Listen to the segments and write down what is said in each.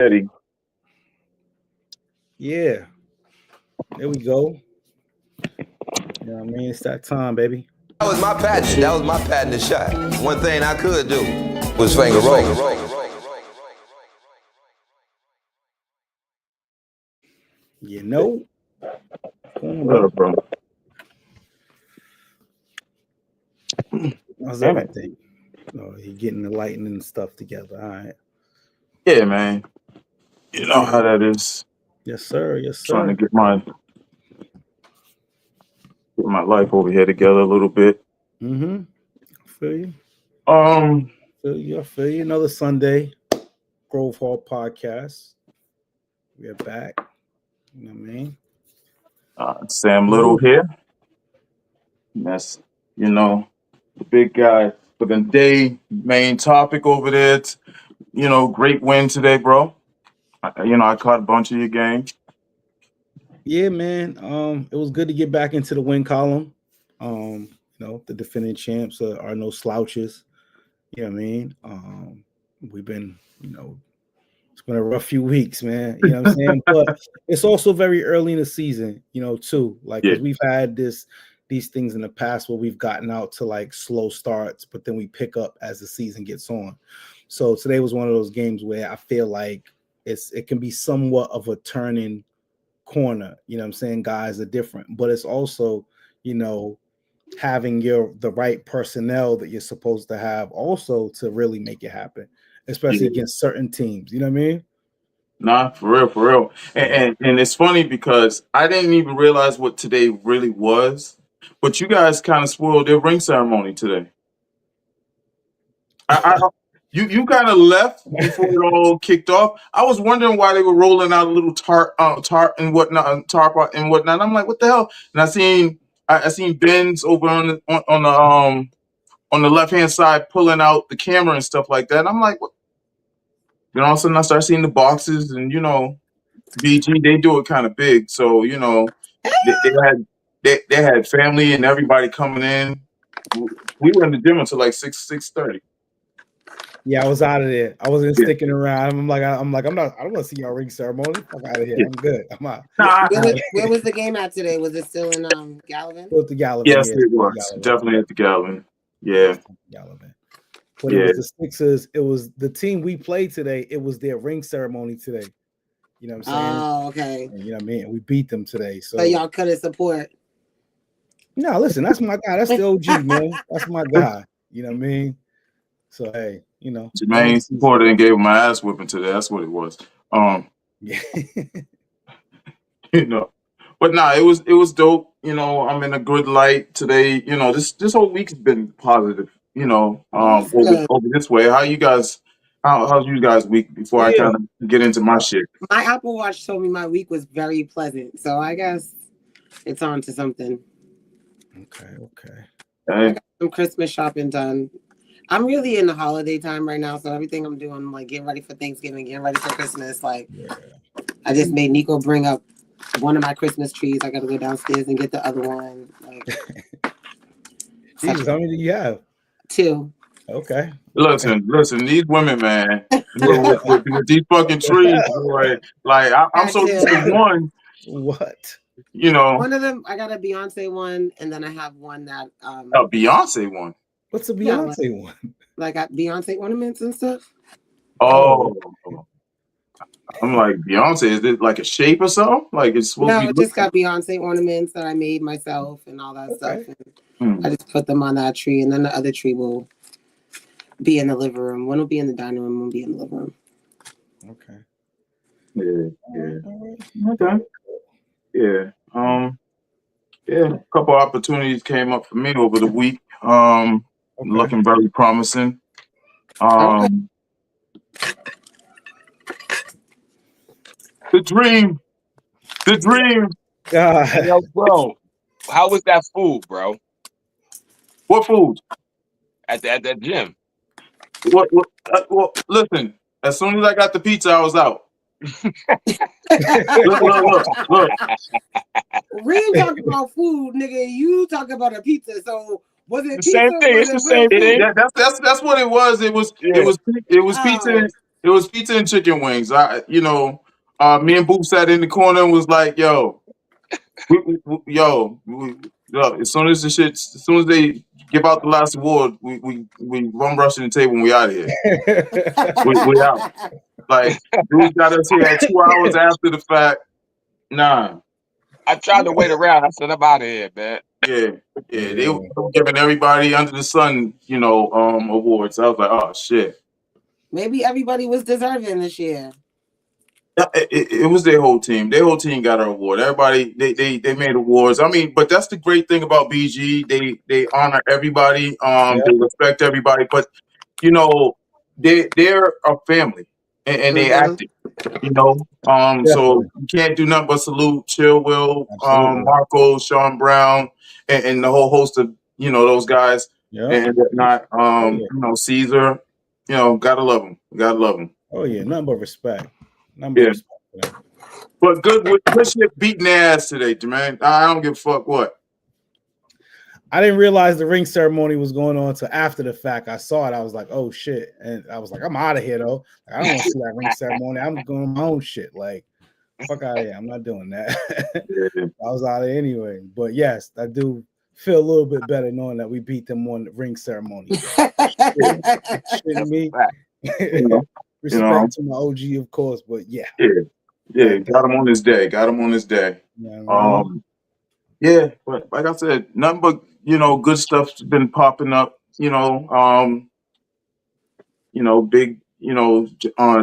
Eddie. Yeah, there we go. You know what I mean? It's that time, baby. That was my patent. That was my patented shot. One thing I could do was finger roll. You know? What up, bro? How's Damn it. everything? Oh, he getting the lighting and stuff together. All right. Yeah, man. You know how that is. Yes, sir. Yes, Trying to sir. get my life over here together a little bit. Mm-hmm. I feel you. Um, I feel you. Another Sunday, Grove Hall podcast. We're back. You know what I mean? Sam Little here. And that's the big guy for the day. Main topic over there. It's, great win today, bro. I caught a bunch of your game. Yeah, man. It was good to get back into the win column. The defending champs are no slouches. You know what I mean? We've been, it's been a rough few weeks, man. You know what I'm saying? But it's also very early in the season, too. Like, because we've had these things in the past where we've gotten out to like slow starts, but then we pick up as the season gets on. So today was one of those games where I feel like it can be somewhat of a turning corner. You know what I'm saying? Guys are different, but it's also, having the right personnel that you're supposed to have also to really make it happen, especially against certain teams. You know what I mean? Nah, for real. And it's funny because I didn't even realize what today really was, but you guys kind of spoiled their ring ceremony today. You kind of left before it all kicked off. I was wondering why they were rolling out a little tarp and whatnot, tarp and whatnot. I'm like, what the hell? And I seen Ben's over on the left hand side pulling out the camera and stuff like that. And I'm like, what? Then all of a sudden I start seeing the boxes and BG, they do it kind of big, so they had family and everybody coming in. We were in the gym until like 6:30. Yeah, I was out of there. I wasn't sticking around. I'm like, I don't want to see y'all ring ceremony. I'm out of here. I'm good. I'm out. Where was the game at today? Was it still in Gallivan? It was the Gallivan. Yes, it was. Definitely at the Gallivan. Yeah. Gallivan. But it was the Sixers. It was the team we played today. It was their ring ceremony today. You know what I'm saying? Oh, okay. And, you know what I mean? We beat them today. So y'all couldn't support. No, listen, that's my guy. That's the OG, man. That's my guy. You know what I mean? So hey, Jermaine supported and gave him my ass whipping today. That's what it was. Yeah. But nah, it was dope. I'm in a good light today. This whole week's been positive. Over this way. How's you guys' week before I kind of get into my shit? My Apple Watch told me my week was very pleasant, so I guess it's on to something. Okay. I got some Christmas shopping done. I'm really in the holiday time right now, so everything I'm doing, I'm like getting ready for Thanksgiving, getting ready for Christmas. Like, I just made Nico bring up one of my Christmas trees. I got to go downstairs and get the other one. Like, Jesus, how many do you have? 2. Okay. Listen, these women, man, with these fucking trees, boy. Like, I'm so used to one. What? One of them, I got a Beyonce one, and then I have one that a Beyonce one. What's a Beyonce one? Like Beyonce ornaments and stuff. Oh. I'm like, Beyonce, is it like a shape or something? Like it's supposed to be. No, it just got Beyonce ornaments that I made myself and all that stuff. And I just put them on that tree, and then the other tree will be in the living room. One will be in the dining room, one will be in the living room. Okay. Yeah. Okay. Yeah. A couple opportunities came up for me over the week. Looking very promising. The dream. God. Yo, bro, how was that food, bro? What food? At that gym. Well, listen. As soon as I got the pizza, I was out. Look. We ain't talking about food, nigga. You talking about a pizza. So was it the same thing? It's the same thing. That's what it was. It was pizza. It was pizza and chicken wings. Me and Boop sat in the corner and was like, "Yo, yo, as soon as they give out the last award, we run rushing the table and we out of here. We out. Like, dude got us here at 2 hours after the fact. Nah, I tried to wait around. I said, I'm out of here, man. yeah, they were giving everybody under the sun, awards. I was like, oh shit. Maybe everybody was deserving this year. It was their whole team. Their whole team got an award. Everybody, they made awards. I mean, but that's the great thing about BG. They honor everybody. They respect everybody. But they're a family, and they acted. So you can't do nothing but salute Chill Will, Marco, Sean Brown, and the whole host of those guys and whatnot. Caesar. Gotta love them. Gotta love them. Oh yeah, nothing but respect. But good shit beating their ass today, Jermaine. I don't give a fuck what. I didn't realize the ring ceremony was going on until after the fact. I saw it. I was like, oh shit. And I was like, I'm out of here though. I don't want to see that ring ceremony. I'm going my own shit. Like, fuck out of here. I'm not doing that. I was out of here anyway. But yes, I do feel a little bit better knowing that we beat them on the ring ceremony. Shitting me. Respect to my OG, of course, but yeah. Got him on his day. But like I said, nothing but good stuff's been popping up. Big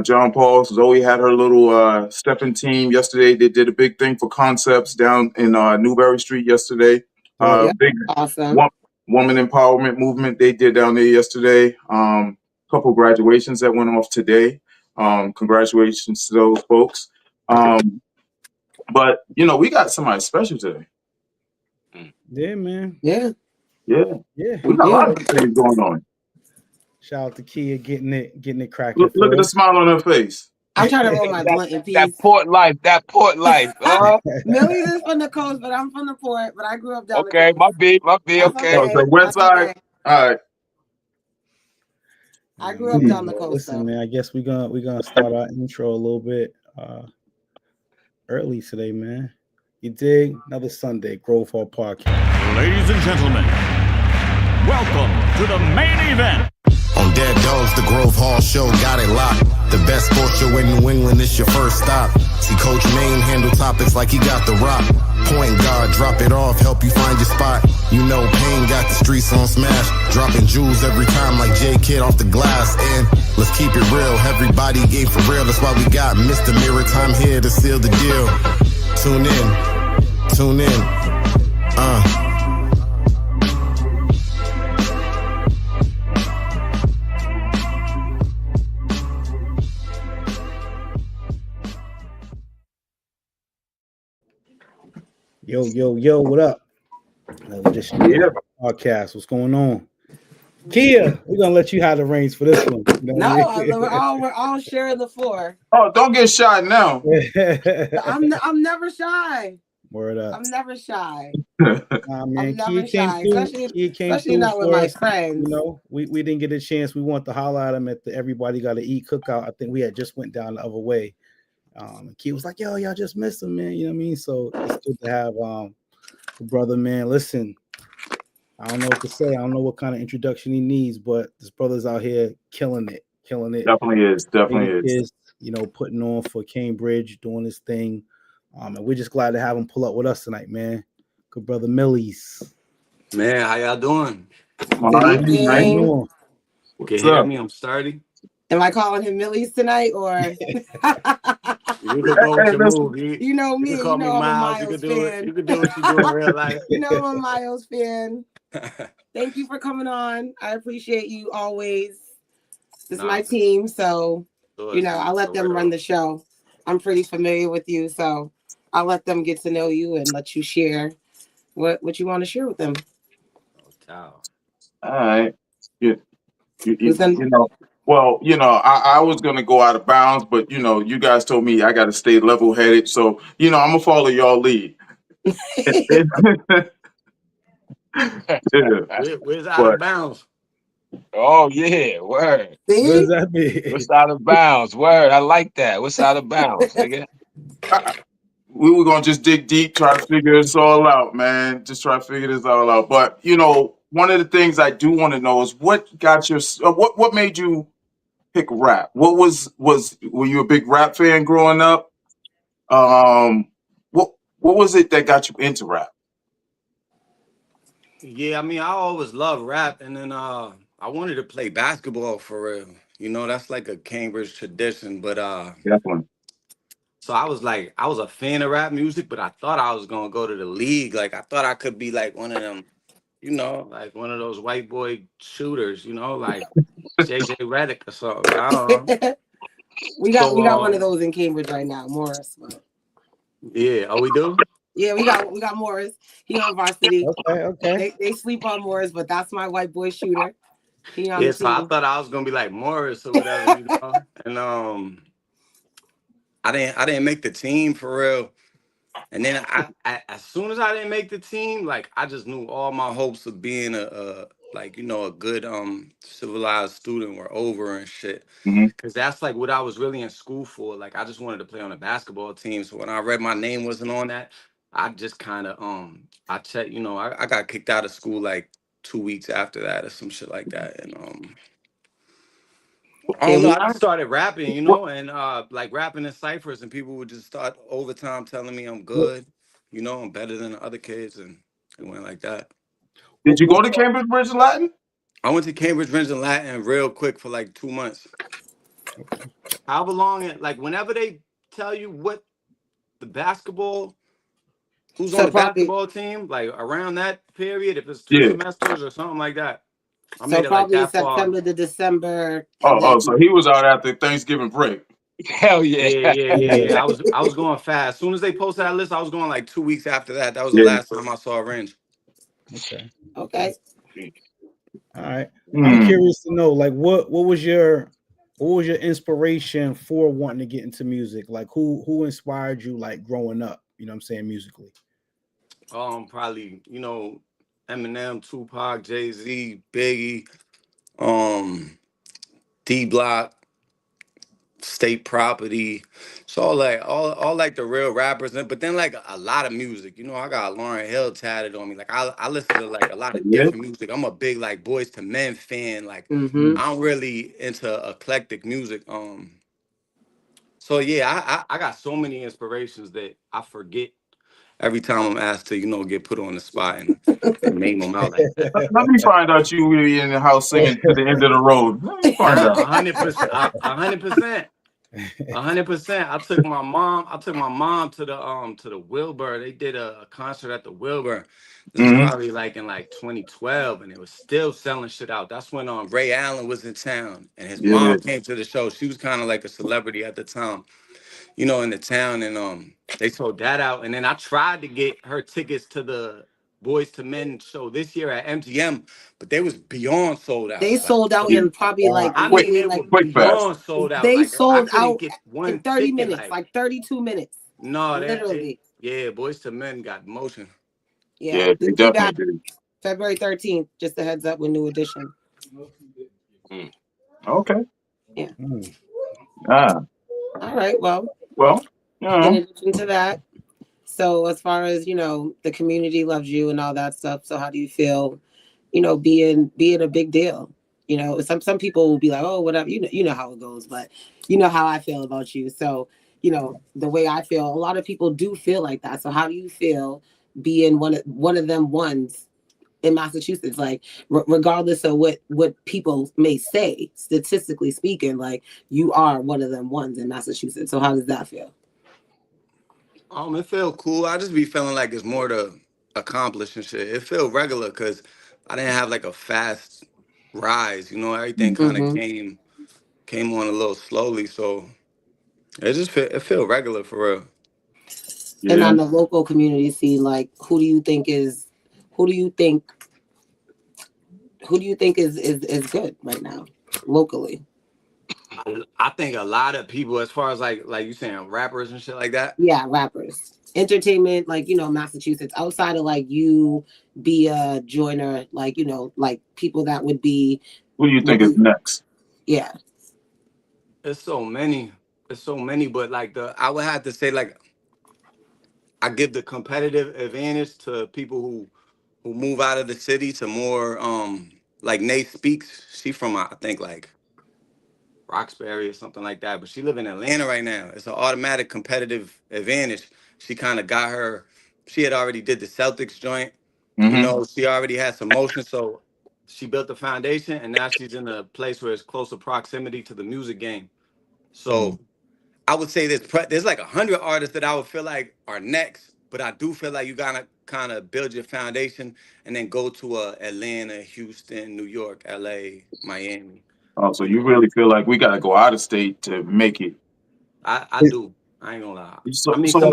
John Paul. Zoe had her little stepping team yesterday. They did a big thing for Concepts down in Newberry Street yesterday. Big awesome woman empowerment movement they did down there yesterday. Couple graduations that went off today. Congratulations to those folks. But we got somebody special today. Yeah, man. Yeah. We got a lot of things going on. Shout out to Kia getting it cracking. Look at the smile on her face. I'm trying to roll my blunt in peace. That port life. Millyz is from the coast, but I'm from the port. But I grew up down the coast. My B. Okay. So West Side. Okay. All right. I grew up down the coast. Listen, man, I guess we're gonna start our intro a little bit early today, man. You dig? Another Sunday, Grove Hall Podcast. Ladies and gentlemen, welcome to the main event. On Dead Dogs, the Grove Hall Show got it locked. The best sports show in New England, it's your first stop. See Coach Maine handle topics like he got the rock. Point guard, drop it off, help you find your spot. Payne got the streets on smash. Dropping jewels every time like J Kidd off the glass. And let's keep it real, everybody game for real. That's why we got Mr. Maritime here to seal the deal. Tune in. Yo, what up? Podcast. What's going on? Kia, we're gonna let you have the reins for this one. We're all sharing the floor. Oh, don't get shy now. I'm never shy. Word up. I'm never shy. Man, I'm never shy, especially not with my friends. We didn't get a chance. We want to holler at him at the Everybody Gotta Eat cookout. I think we had just went down the other way. Key was like, yo, y'all just missed him, man. You know what I mean? So it's good to have brother, man. Listen, I don't know what to say. I don't know what kind of introduction he needs, but this brother's out here killing it. Definitely is. Putting on for Cambridge, doing his thing. And we're just glad to have him pull up with us tonight, man. Good brother Millyz. Man, how y'all doing? Right. Can you hear me? I'm starting. Am I calling him Millyz tonight, or you can go with your move. You know me. You can call me Miles. You can do it. You can do what you do in real life. I'm a Miles fan. Thank you for coming on. I appreciate you always. This is my team, so I'll let them run the show. I'm pretty familiar with you, so I'll let them get to know you and let you share what you want to share with them. All right. I was gonna go out of bounds, but you guys told me I gotta stay level-headed, so I'm gonna follow y'all lead. Where's out of bounds? Oh yeah, word. What See? does that mean? What's out of bounds? Word. I like that. What's out of bounds, nigga? We were gonna just dig deep, try to figure this all out, man. Just try to figure this all out. But one of the things I do want to know is what got your what made you pick rap? Were you a big rap fan growing up? What was it that got you into rap? Yeah, I mean, I always loved rap, and then I wanted to play basketball for real. You know, that's like a Cambridge tradition. But Definitely. so I was a fan of rap music, but I thought I was gonna go to the league. Like I thought I could be like one of them, you know, like one of those white boy shooters, you know, like JJ Redick or something. I don't know. we got one of So those in Cambridge right now, Morris. But yeah, oh we do? yeah, we got Morris. He on varsity. Okay. They sleep on Morris, but that's my white boy shooter. He on Yeah, the so I team. thought I was gonna be like Morris or whatever, you know. And I didn't make the team for real. And then I as soon as I didn't make the team, like I just knew all my hopes of being a like, you know, a good civilized student were over and shit. Hmm. Cause that's like what I was really in school for. Like I just wanted to play on a basketball team. So when I read my name wasn't on that, I just kind of I checked, you know, I got kicked out of school like 2 weeks after that or some shit like that. And I Yeah, don't know. we I just started rapping, you What know, and like rapping in ciphers, and people would just start over time telling me I'm What, good, you know, I'm better than the other kids, and it went like that. did you what go to Cambridge Bridge Latin? I went to Cambridge Rangers and Latin real quick for like 2 months. However long it like whenever they tell you what the basketball, who's on so the probably basketball team, like around that period, if it's two Yeah. semesters or something like that, I so made it like probably that far. September to December, and then Oh, so he was out after Thanksgiving break. Hell yeah. Yeah. I was going fast. As soon as they posted that list, I was going like 2 weeks after that. That was the Yeah. last time I saw a range. Okay. okay. All right. I'm Hmm. curious to know, like, what was your inspiration for wanting to get into music? Like, who inspired you, like, growing up? You know what I'm saying, musically. Probably, you know, Eminem, Tupac, Jay-Z, Biggie, um, D Block, State Property. So all like the real rappers, but then like a lot of music. You know, I got Lauryn Hill tatted on me. Like I listen to like a lot of Yeah. different music. I'm a big like Boys to Men fan. Like Mm-hmm. I'm really into eclectic music. So yeah, I got so many inspirations that I forget every time I'm asked to, you know, get put on the spot and name them out like that. Let me find out you really in the house singing to the end of the road. Let me find Nah, out. 100%, 100%. 100%. I took my mom to the Wilbur. They did a concert at the Wilbur. This was Hmm. probably like in like 2012, and it was still selling shit out. That's when Ray Allen was in town, and his Yeah. mom came to the show. She was kind of like a celebrity at the time, you know, in the town, and they sold that out. And then I tried to get her tickets to the Boys to Men show this year at MGM, but they was beyond sold out. They Like sold out Yeah. in probably like I Quick, mean, literally they like were quick fast. beyond sold out. they Like I sold couldn't out get in one 30 ticket. minutes, Like like 32 minutes, no, literally. yeah, Boys to Men got motion. Yeah, Yeah, they they'll be back definitely did. February 13th. Just a heads up with new edition. Okay. Yeah. Ah. All right. Well, Well, in addition to that, so as far as the community loves you and all that stuff. So how do you feel? Being a big deal. Some people will be like, oh, whatever. You know how it goes, but you know how I feel about you. So the way I feel, a lot of people do feel like that. So how do you feel being one of them ones in Massachusetts? Like regardless of what people may say, statistically speaking, like you are one of them ones in Massachusetts. So how does that feel? It felt cool. I just be feeling like it's more to accomplish and shit. It felt regular because I didn't have like a fast rise. You know, everything kind of Mm-hmm. came on a little slowly. So it feel regular for real. And yeah. on the local community scene, like who do you think is good right now locally? I think a lot of people, as far as like you saying rappers and shit like that. Yeah, rappers, entertainment, like Massachusetts, outside of like you, be a joiner, like like people that would be Who do you think is next? Yeah. It's so many. It's so many, but like I would have to say like I give the competitive advantage to people who move out of the city to more like Nate Speaks. She from I think like Roxbury or something like that, but she live in Atlanta right now. It's an automatic competitive advantage. She kind of got her. She had already did the Celtics joint. You Mm-hmm. know, she already had some motion, so she built the foundation, and now she's in a place where it's closer proximity to the music game. So I would say there's like 100 artists that I would feel like are next, but I do feel like you gotta kind of build your foundation and then go to Atlanta, Houston, New York, LA, Miami. Oh, so You you know, really feel like we got to go out of state to make it? I do. I ain't gonna lie. I So, mean, so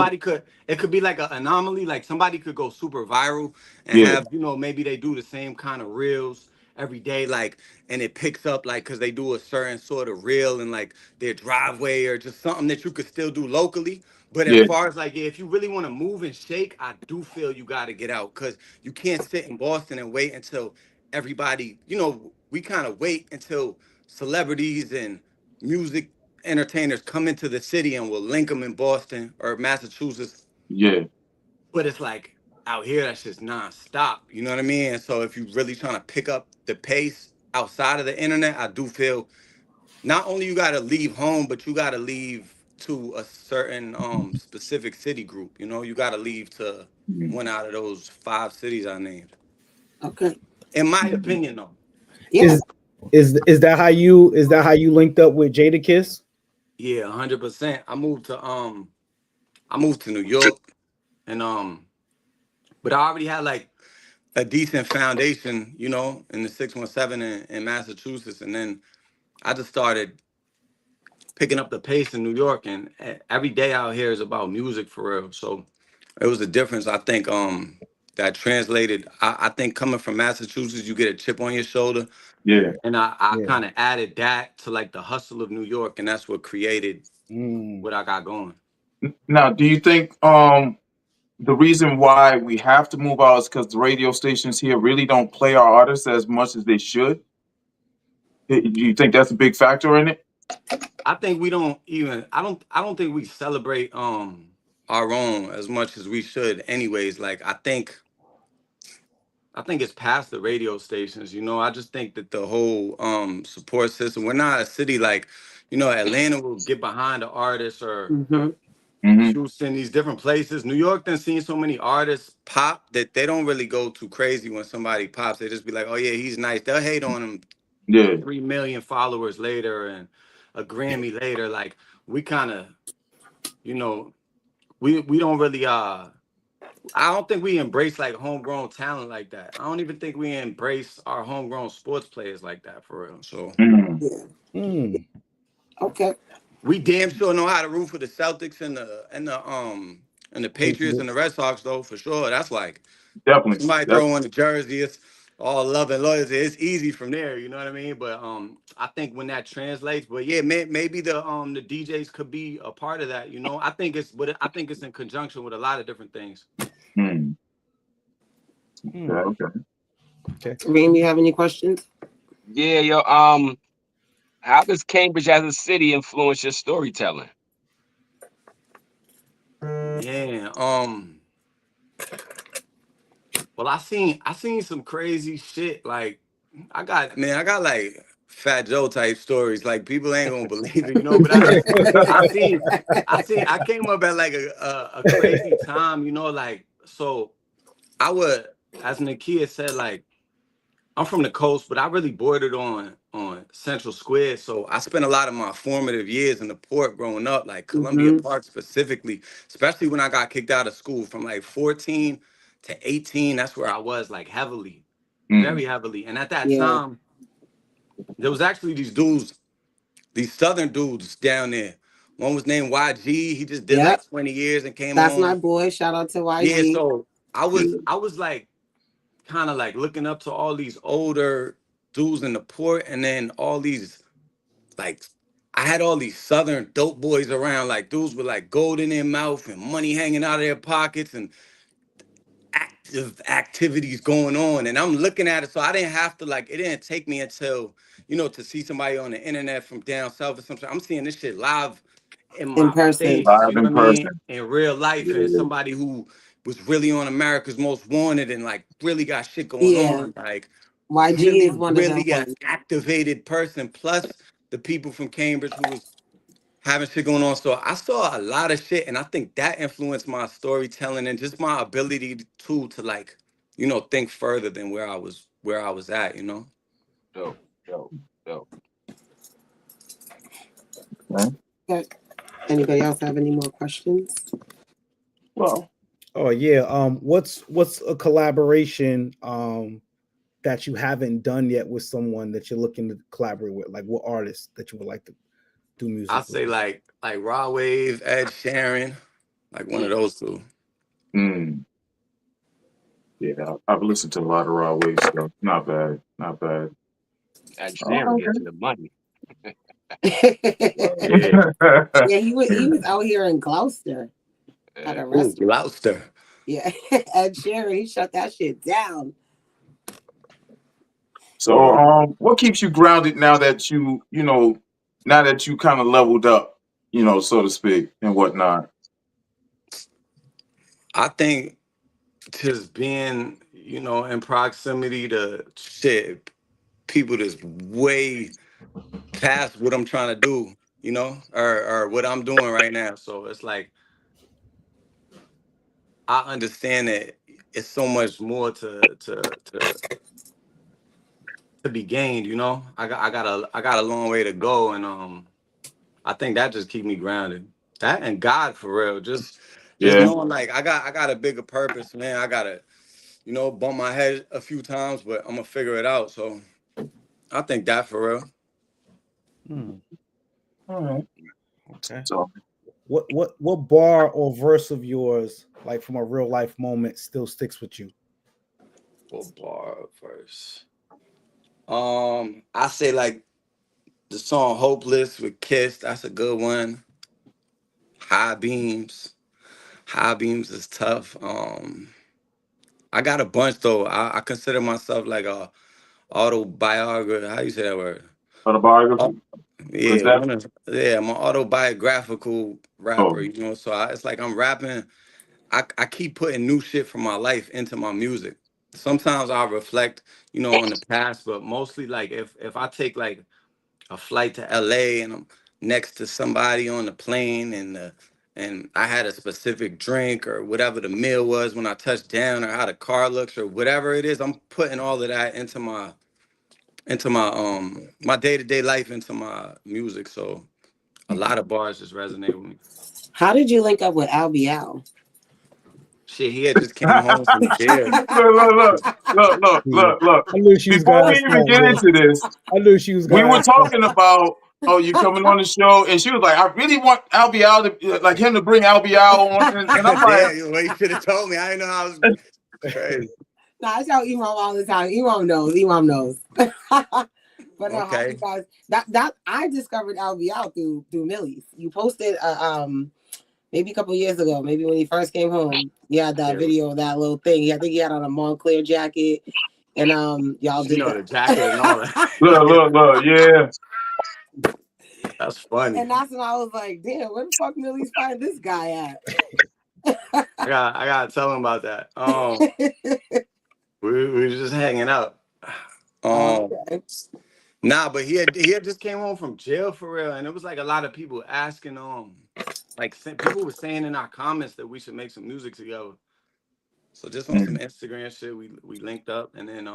it could be like an anomaly. Like somebody could go super viral and yeah, have, maybe they do the same kind of reels every day, like, and it picks up, like, because they do a certain sort of reel in like their driveway or just something that you could still do locally. But as yeah, far as like, yeah, if you really want to move and shake, I do feel you got to get out because you can't sit in Boston and wait until everybody, we kind of wait until celebrities and music entertainers come into the city and we'll link them in Boston or Massachusetts. yeah. But it's like out here, that's just nonstop. You know what I mean? And so if you're really trying to pick up the pace outside of the internet, I do feel not only you got to leave home, but you got to leave to a certain specific city group. You got to leave to Mhm. one out of those 5 cities I named. Okay. In my opinion, though. Yeah. Is that how you linked up with Jadakiss? Yeah, 100%. I moved to New York and but I already had like a decent foundation, in the 617 in Massachusetts. And then I just started picking up the pace in New York. And every day out here is about music for real. So it was a difference. I think that translated. I think coming from Massachusetts, you get a chip on your shoulder. Yeah. And I Yeah. kind of added that to like the hustle of New York. And that's what created Mm. what I got going. Now, do you think the reason why we have to move out is because the radio stations here really don't play our artists as much as they should? Do you think that's a big factor in it? I think we don't even I don't think we celebrate our own as much as we should anyways. Like I think it's past the radio stations, I just think that the whole support system, we're not a city like, Atlanta will get behind the artists or Mm-hmm. Hmm. Houston, these different places. New York done seen so many artists pop that they don't really go too crazy when somebody pops. They just be like, oh yeah, he's nice. They'll hate on him Yeah. 3 million followers later and a Grammy later. Like we kind of, you know, we don't really I don't think we embrace like homegrown talent like that. I don't even think we embrace our homegrown sports players like that for real. So Mm. Yeah. Mm. Okay. we damn sure know how to root for the Celtics and the Patriots and the Red Sox though, for sure. That's like Definitely. somebody That, throw on the jersey, it's all love and loyalty. It's easy from there, you know what I mean? But I think when that translates, but yeah, maybe the DJs could be a part of that, I think it's in conjunction with a lot of different things. mm. Mm. Yeah, okay. Okay. Reem, you have any questions? Yeah, yo. How does Cambridge as a city influence your storytelling? Yeah. Well, I seen some crazy shit. Like I got like Fat Joe type stories. Like people ain't gonna believe it, But I came up at like a crazy time, Like so, I would, as Nakia said, like I'm from the coast, but I really bordered on Central Square. So I spent a lot of my formative years in the port growing up, like Columbia Mm-hmm. Park specifically, especially when I got kicked out of school from like 14 to 18. That's where I was like heavily, Mm. very heavily. And at that Yeah. time, there was actually these dudes, these Southern dudes down there. One was named YG. He just did Yep. like 20 years and came That's my home. boy. Shout out to Yeah, YG. so I was like kind of like looking up to all these older dudes in the port, and then all these like I had all these southern dope boys around, like dudes with like gold in their mouth and money hanging out of their pockets and of activities going on, and I'm looking at it. So I didn't have to like. It didn't take me until to see somebody on the internet from down south or something. I'm seeing this shit live in In my person. face. Live You know in what I mean? person. In real life, and Yeah. somebody who was really on America's Most Wanted and like really got shit going Yeah. on, like YG is one of them really an ones. activated person. Plus the people from Cambridge who was having shit going on. So I saw a lot of shit, and I think that influenced my storytelling and just my ability to like, think further than where I was at. Dope, dope, dope. Okay. Anybody else have any more questions? Well, Oh yeah. What's a collaboration that you haven't done yet with someone that you're looking to collaborate with? Like what artists that you would like to do music I with? say like Raw Wave, Ed Sheeran, like one of those two. yeah, I've listened to a lot of Raw Wave stuff. Not bad. Not bad. And Oh, Sharon gets the money. Yeah. Yeah, he was out here in Gloucester at a Ooh, restaurant. Gloucester. Yeah, Ed Sheeran, he shut that shit down. So, what keeps you grounded now that now that you kind of leveled up, so to speak, and whatnot? I think just being, in proximity to shit, people that's way past what I'm trying to do, or what I'm doing right now. So it's like I understand that it's so much more to be gained. I got a long way to go, and I think that just keep me grounded. That and God for real, just Yeah, knowing like I got a bigger purpose, man. I gotta bump my head a few times, but I'm gonna figure it out. So I think that for real. all right. Okay. So, What bar or verse of yours, like from a real life moment, still sticks with you? What bar first? I say like the song "Hopeless" with Kiss. That's a good one. High Beams. High Beams is tough. I got a bunch though. I consider myself like a autobiography. How you say that word? autobiography. What's Yeah, that? I'm an autobiographical rapper, Oh, So it's like I'm rapping. I keep putting new shit from my life into my music. Sometimes I'll reflect, on the past, but mostly like if I take like a flight to LA and I'm next to somebody on the plane and I had a specific drink or whatever the meal was when I touched down or how the car looks or whatever it is, I'm putting all of that into my day-to-day life into my music. So a lot of bars just resonate with me. How did you link up with Albial? Shit, he had just came home from jail. look. I knew she was Before gonna we ask even that, get man. into this, I knew she was we gonna were ask that. talking about, you coming on the show, and she was like, I really want Albial to, like him to bring Albial on, and I'm like, Damn, well, you should have told me. I didn't know I was crazy. Nah, I tell Imam all the time. Imam knows. But no, how Okay. you guys that I discovered Albial through Millyz. You posted maybe a couple years ago, maybe when he first came home. You had that video of that little thing. I think he had on a Montclair jacket, and y'all did The that. jacket and all that. look, yeah. That's funny. And that's when I was like, damn, where the fuck Millyz find this guy at? I gotta tell him about that. We were just hanging out. Okay. Nah, but he had just came home from jail for real, and it was like a lot of people asking, like people were saying in our comments that we should make some music together. So just on some Instagram shit, we linked up, and then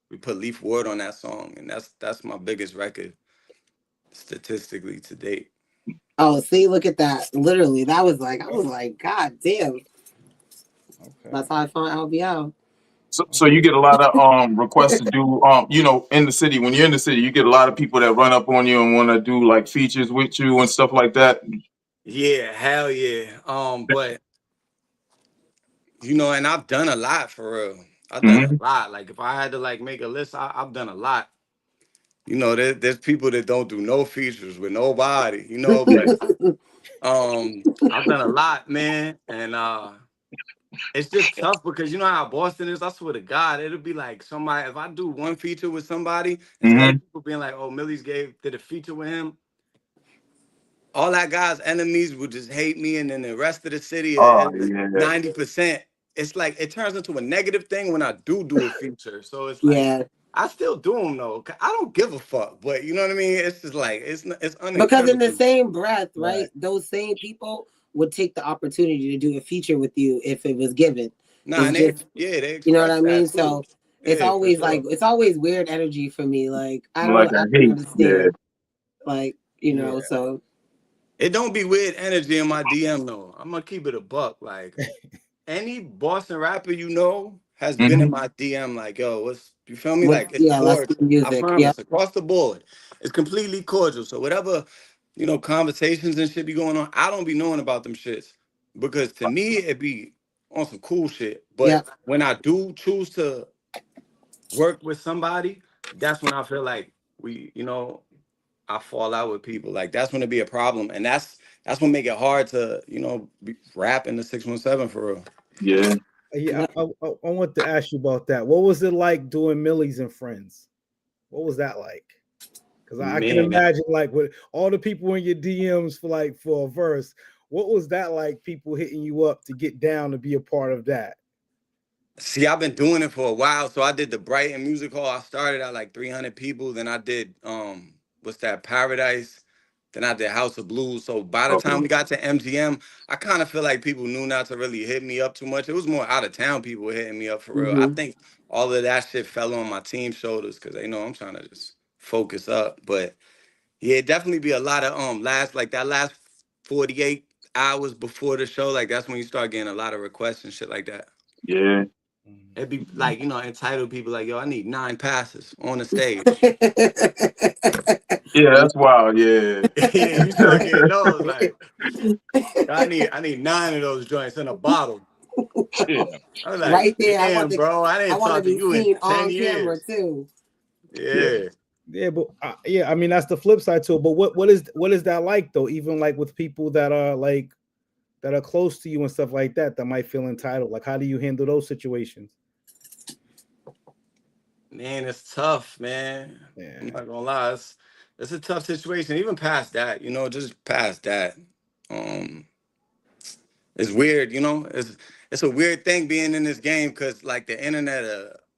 we put Leaf Word on that song, and that's my biggest record statistically to date. Oh, see, look at that. Literally, I was like, God damn. Okay. That's how I found Albial. So you get a lot of requests to do in the city. When you're in the city, you get a lot of people that run up on you and want to do like features with you and stuff like that. Yeah, hell yeah. But and I've done a lot for real. I've done a lot. Like if I had to like make a list, I've done a lot. There's people that don't do no features with nobody, but I've done a lot, man. And it's just tough because you know how Boston is. I swear to God, it'll be like somebody. If I do one feature with somebody, instead of people being like, "Oh, Millyz did a feature with him," all that guy's enemies would just hate me, and then the rest of the city, Oh yeah. 90%, it's like it turns into a negative thing when I do a feature. So it's like Yeah. I still do them though. I don't give a fuck, but you know what I mean. It's just like it's unintentional. Because in the same breath, right? Those same people would take the opportunity to do a feature with you if it was given. Nah, and It's they you know what express I mean. that, too. So it's Yeah, for always sure. like it's always weird energy for me. Like I Like don't I hate. understand. Like you know, so It don't be weird energy in my DM though. I'm gonna keep it a buck. Like any Boston rapper you know has been in my DM. Like, yo, what's you feel me? Like it's let's cordial. do music. I Yeah. promise, across the board, it's completely cordial. So whatever, you know, conversations and shit be going on, I don't be knowing about them shits because to me it be on some cool shit. But when I do choose to work with somebody, that's when I feel like you know, I fall out with people. Like that's when it be a problem, and that's what make it hard to, you know, rap in the 617 for real. Yeah. Yeah, I want to ask you about that. What was it like doing Millyz and Friends? What was that like? Because I can imagine, like, with all the people in your DMs for a verse, what was that like? People hitting you up to get down to be a part of that. See, I've been doing it for a while. So I did the Brighton Music Hall. I started at like 300 people. Then I did what's that, Paradise. Then I did House of Blues. So by the time we got to MGM, I kind of feel like people knew not to really hit me up too much. It was more out of town people hitting me up for real. I think all of that shit fell on my team's shoulders because they know I'm trying to just focus up. But yeah, it definitely be a lot of last 48 hours before the show. Like that's when you start getting a lot of requests and shit like that. Yeah. It'd be like, you know, entitled people like, yo, I need 9 passes on the stage. Yeah, that's wild. Yeah. Yeah, you start getting those like, I need 9 of those joints in a bottle. Yeah. I was like, right there, damn, bro, I didn't talk to be you in seen 10 on years. camera too. Yeah. Yeah, but I mean that's the flip side to it. But what is that like though? Even like with people that are close to you and stuff like that might feel entitled. Like, how do you handle those situations? Man, it's tough, man. Yeah. I'm not gonna lie, it's a tough situation. Even past that, you know, just past that. It's weird, you know. It's a weird thing being in this game because like the internet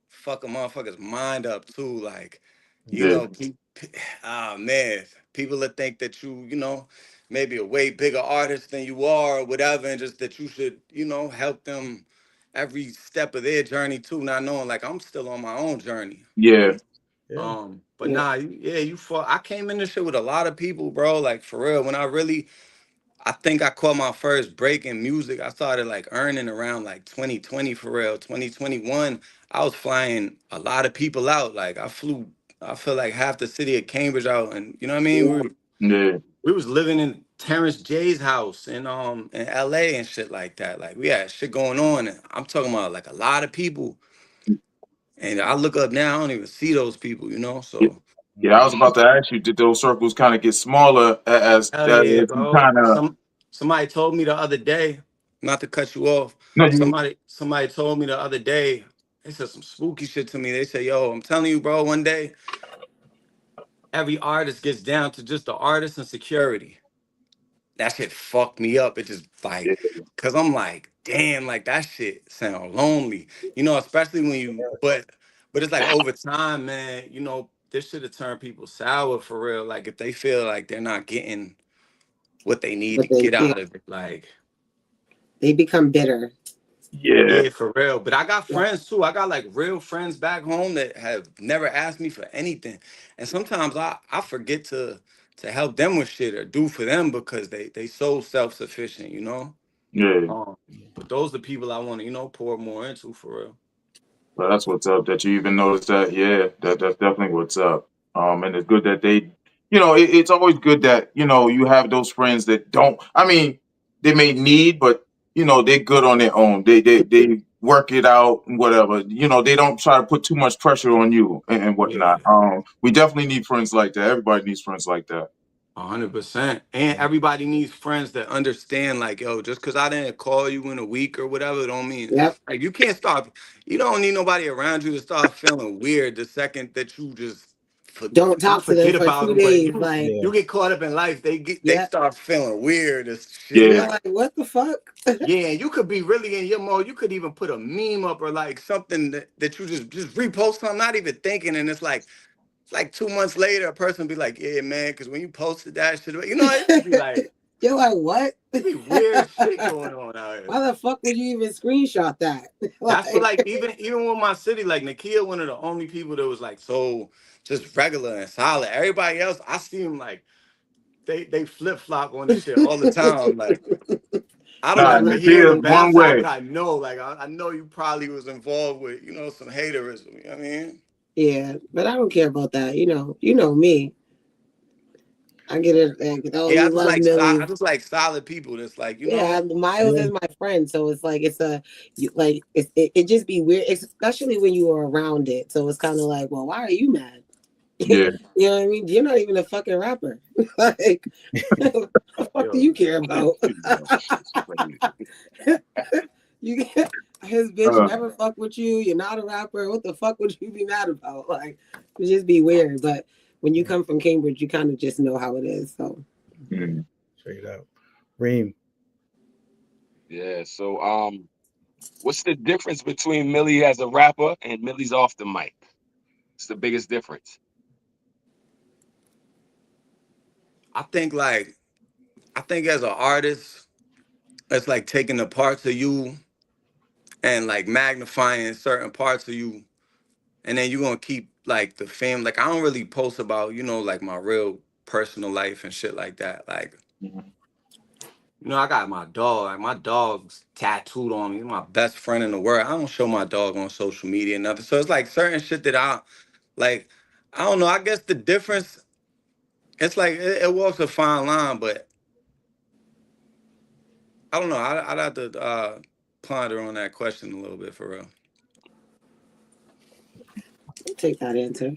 fuck a motherfucker's mind up too. Like, you know, man, people will think that you know, maybe a way bigger artist than you are or whatever, and just that you should, you know, help them every step of their journey too, not knowing like I'm still on my own journey. Yeah. But nah, you fought. I came in this shit with a lot of people, bro. Like for real, when I think I caught my first break in music. I started like earning around like 2020 for real. 2021, I was flying a lot of people out. Like I flew, I feel like half the city of Cambridge out, and you know what I mean. We was living in Terrence J's house in LA and shit like that. Like we had shit going on. And I'm talking about like a lot of people. And I look up now, I don't even see those people, you know. So yeah, I was about to ask you, did those circles kind of get smaller as yeah, you bro. kind of? Somebody told me the other day, not to cut you off. No, Somebody told me the other day. They said some spooky shit to me. They said, "Yo, I'm telling you, bro. One day, every artist gets down to just the artist and security." That shit fucked me up. It just like, cause I'm like, damn, like that shit sound lonely, you know. Especially when you, but it's like over time, man. You know, this should have turned people sour for real. Like if they feel like they're not getting what they need to get out of it, like they become bitter. Yeah, for real. But I got friends too. I got like real friends back home that have never asked me for anything. And sometimes I forget to help them with shit or do for them because they so self-sufficient, you know? Yeah. But those are the people I want to, you know, pour more into for real. But that's what's up. That you even noticed that. Yeah, that's definitely what's up. And it's good that they, you know, it's always good that you know you have those friends that don't. I mean, they may need, but you know they're good on their own. They work it out and whatever. You know, they don't try to put too much pressure on you and whatnot. We definitely need friends like that. Everybody needs friends like that. 100%. And everybody needs friends that understand, like, yo, just because I didn't call you in a week or whatever, don't mean, Yep. like, you can't start, you don't need nobody around you to start feeling weird the second that you just, Don't not talk to them forget for about 2 them, but days. you, Like, Yeah. you get caught up in life, they yeah. start feeling weird as shit. Yeah. You're like, what the fuck? Yeah, you could be really in your mode. You could even put a meme up or like something that you just repost something, not even thinking, and it's like 2 months later, a person be like, "Yeah, man," because when you posted that shit, you know, it just be like, You're like, what? it be weird shit going on out here. Why the fuck would you even screenshot that? That's what, like, even with my city, like Nakia, one of the only people that was like so just regular and solid. Everybody else, I see them like they flip flop on this shit all the time. Like, I don't Nah, ever hear the Nakia, bad one side, way. but I know, like, I know you probably was involved with, some haterism. You know what I mean? Yeah, but I don't care about that. You know me. I get it. Like, oh, Yeah, you love I Millyz. just like solid people. That's like, Yeah, Miles is my friend, so it's like it just be weird, especially when you are around it. So it's kind of like, well, why are you mad? Yeah. You know what I mean? You're not even a fucking rapper. Like, what the fuck do you care about? You get his bitch never fuck with you. You're not a rapper. What the fuck would you be mad about? Like, it just be weird. But when you come from Cambridge, you kind of just know how it is. So Straight up. Reem. Yeah. So what's the difference between Millie as a rapper and Millie's off the mic? What's the biggest difference? I think as an artist, it's like taking the parts of you and like magnifying certain parts of you, and then you're gonna keep like the fame. Like, I don't really post about, like my real personal life and shit like that. Like, I got my dog. Like, my dog's tattooed on me. He's my best friend in the world. I don't show my dog on social media and nothing. So it's like certain shit that like, I don't know. I guess the difference, it's like it walks a fine line, but I don't know. I'd have to ponder on that question a little bit for real. I'll take that answer.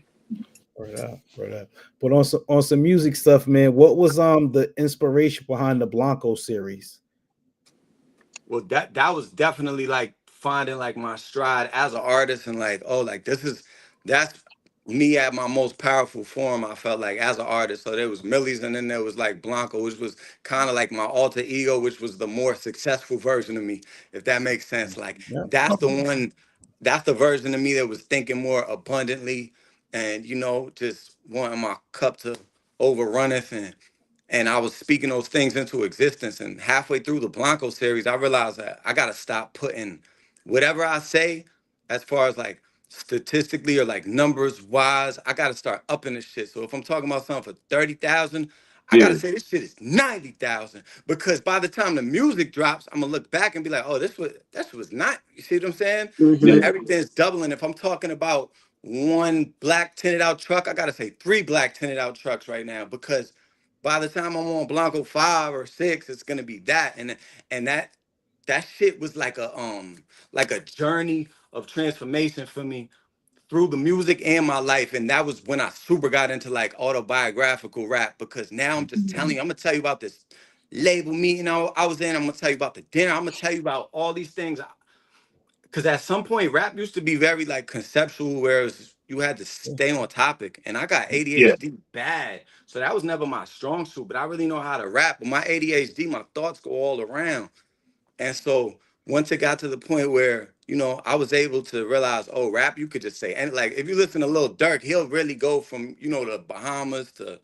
Right up. But on some music stuff, man, what was the inspiration behind the Blanco series? Well, that was definitely like finding like my stride as an artist, and like, oh, like that's me at my most powerful form. I felt like as an artist. So there was Millyz, and then there was like Blanco, which was kind of like my alter ego, which was the more successful version of me, if that makes sense. Like, that's the one, that's the version of me that was thinking more abundantly, and just wanting my cup to overrunneth, and I was speaking those things into existence. And halfway through the Blanco series, I realized that I gotta stop putting whatever I say, as far as like statistically or like numbers wise, I gotta start upping this shit. So if I'm talking about something for 30,000, I gotta Yeah. say this shit is 90,000, because by the time the music drops, I'm gonna look back and be like, oh, that was not. You see what I'm saying? So Yeah. everything's doubling. If I'm talking about one black tinted out truck, I gotta say 3 black tinted out trucks right now, because by the time I'm on Blanco 5 or 6, it's gonna be that, and that shit was like a journey of transformation for me through the music and my life. And that was when I super got into like autobiographical rap, because now I'm just telling you, I'm gonna tell you about this label meeting I was in. I'm gonna tell you about the dinner. I'm gonna tell you about all these things. Because at some point, rap used to be very like conceptual, whereas you had to stay on topic. And I got Yeah. ADHD bad, so that was never my strong suit. But I really know how to rap. But my ADHD, my thoughts go all around. And so once it got to the point where I was able to realize, oh, rap, you could just say, and like if you listen to Lil Durk, he'll really go from the Bahamas to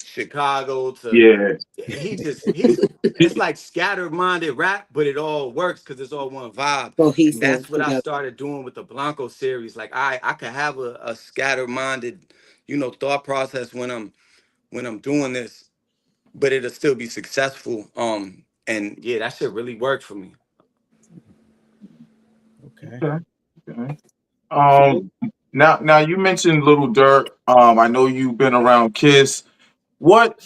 Chicago to Yeah. he's it's like scattered minded rap, but it all works because it's all one vibe. And Cohesive that's what I together. started doing with the Blanco series. Like, I could have a scattered minded thought process when I'm doing this, but it'll still be successful. And yeah, that shit really worked for me. Okay. Now you mentioned Little Durk. I know you've been around Kiss. What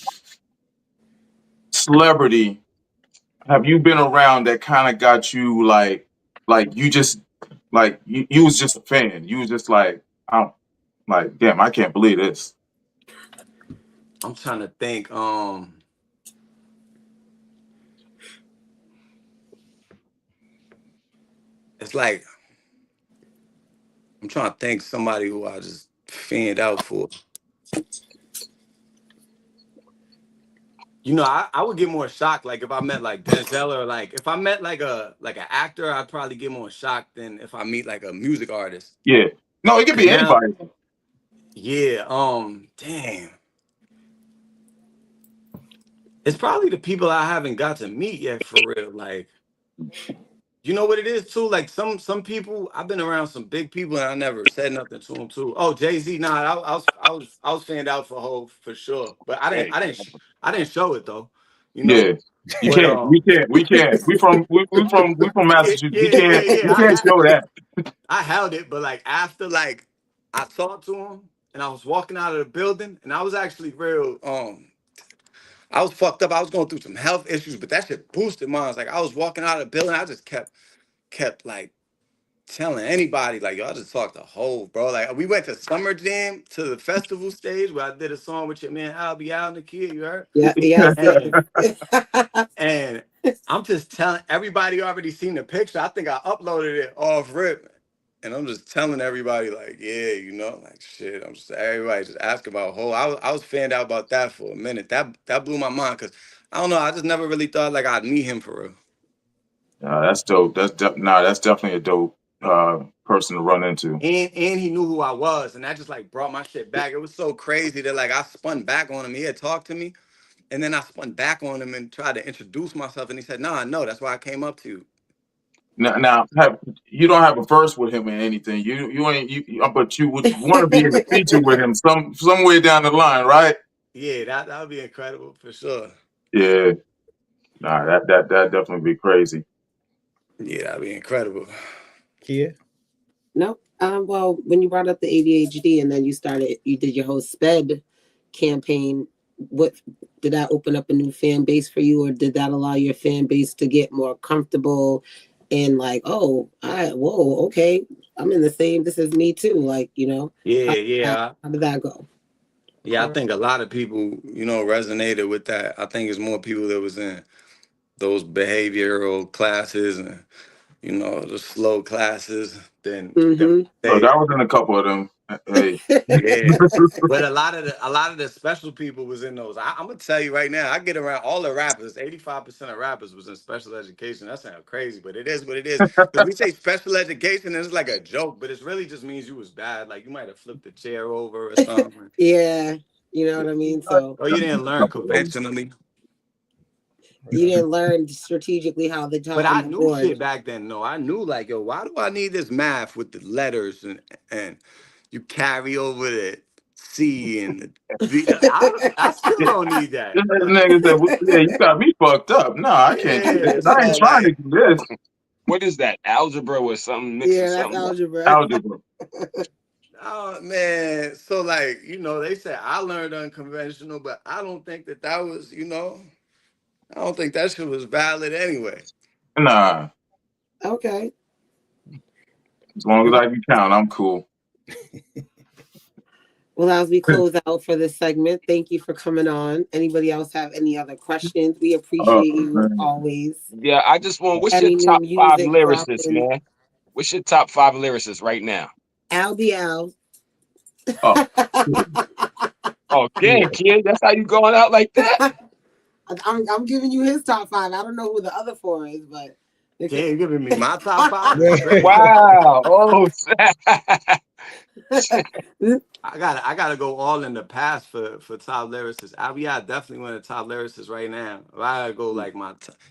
celebrity have you been around that kind of got you like you just like you was just a fan? You was just like, I'm like, damn, I can't believe this. I'm trying to think. It's like I'm trying to think somebody who I just fanned out for. You know, I would get more shocked like if I met like Denzel, or like if I met like an actor, I'd probably get more shocked than if I meet like a music artist. Yeah. No, it could 'Cause be now, anybody. yeah, damn. It's probably the people I haven't got to meet yet for real. Like, you know what it is too? Like some people, I've been around some big people and I never said nothing to them too. Oh, Jay-Z, nah, I was fanned out for Hov for sure. But Hey, I didn't show it though. You Yeah. know? You But can't. We can't. We can't. We from yeah, Massachusetts. yeah, We can't. yeah, We yeah. can't show that. I held it, but like after like I talked to him and I was walking out of the building and I was actually real I was fucked up. I was going through some health issues, but that shit boosted mine. Like I was walking out of the building, I just kept like telling anybody, like, y'all just talked the whole, bro. Like we went to Summer Jam to the festival stage where I did a song with your man Al Be Out and the Kid, you heard? Yeah, yes, And yes. and I'm just telling everybody already seen the picture. I think I uploaded it off rip. And I'm just telling everybody, like, yeah, you know, like shit. I'm just everybody just asking about whole. I was fanned out about that for a minute. That blew my mind because I don't know. I just never really thought like I'd meet him for real. That's dope. That's definitely a dope person to run into. And he knew who I was, and that just like brought my shit back. It was so crazy that like I spun back on him. He had talked to me, and then I spun back on him and tried to introduce myself, and he said, "Nah, no, that's why I came up to you." Now you don't have a verse with him or anything. You ain't but you would want to be in the feature with him somewhere down the line, right? Yeah, that would be incredible for sure. Yeah. Nah, that definitely be crazy. Yeah, that'd be incredible. Kia? No. Well, when you brought up the ADHD and then you did your whole SPED campaign, what did that open up a new fan base for you, or did that allow your fan base to get more comfortable and like, oh, whoa, okay, I'm in the same, this is me too. Like, you know, Yeah. how did that go? Yeah, I think a lot of people, you know, resonated with that. I think it's more people that was in those behavioral classes and, you know, the slow classes than Mm-hmm. Look, they. I was in a couple of them. Hey. Yeah. But a lot of the special people was in those. I'm gonna tell you right now, I get around all the rappers. 85% of rappers was in special education. That sounds crazy, but it is what it is. Because we say special education, and it's like a joke, but it really just means you was bad. Like you might have flipped the chair over or something. Yeah, you know what I mean? So Or you didn't learn conventionally. you didn't learn strategically how they taught But on I the knew board. shit back then. No, I knew like, yo, why do I need this math with the letters and you carry over the C and the V? I still don't need that. This nigga said, "Yeah, you got me fucked up. No, I can't do Yeah, this. I ain't so trying to like, do this." what is that? Algebra or something mixed with Yeah, that's something? algebra. Algebra. oh man, so like, you know, they said I learned unconventional, but I don't think that was, you know, I don't think that shit was valid anyway. Nah, Okay. as long as I can count, I'm cool. Well, as we close out for this segment, thank you for coming on. Anybody else have any other questions? We Oh, appreciate you man. always. Yeah, I just want. What's your Any new top five music lyricists, dropping? man? What's your top five lyricists right now? Al be Al. Oh, Oh, dang, kid, that's how you going out like that? I'm giving you his top five. I don't know who the other four is, but Can't you giving me my top five? That's crazy. Wow. Oh, I gotta go all in the past for top lyricists. I definitely one of the top lyricists right now. If I gotta go like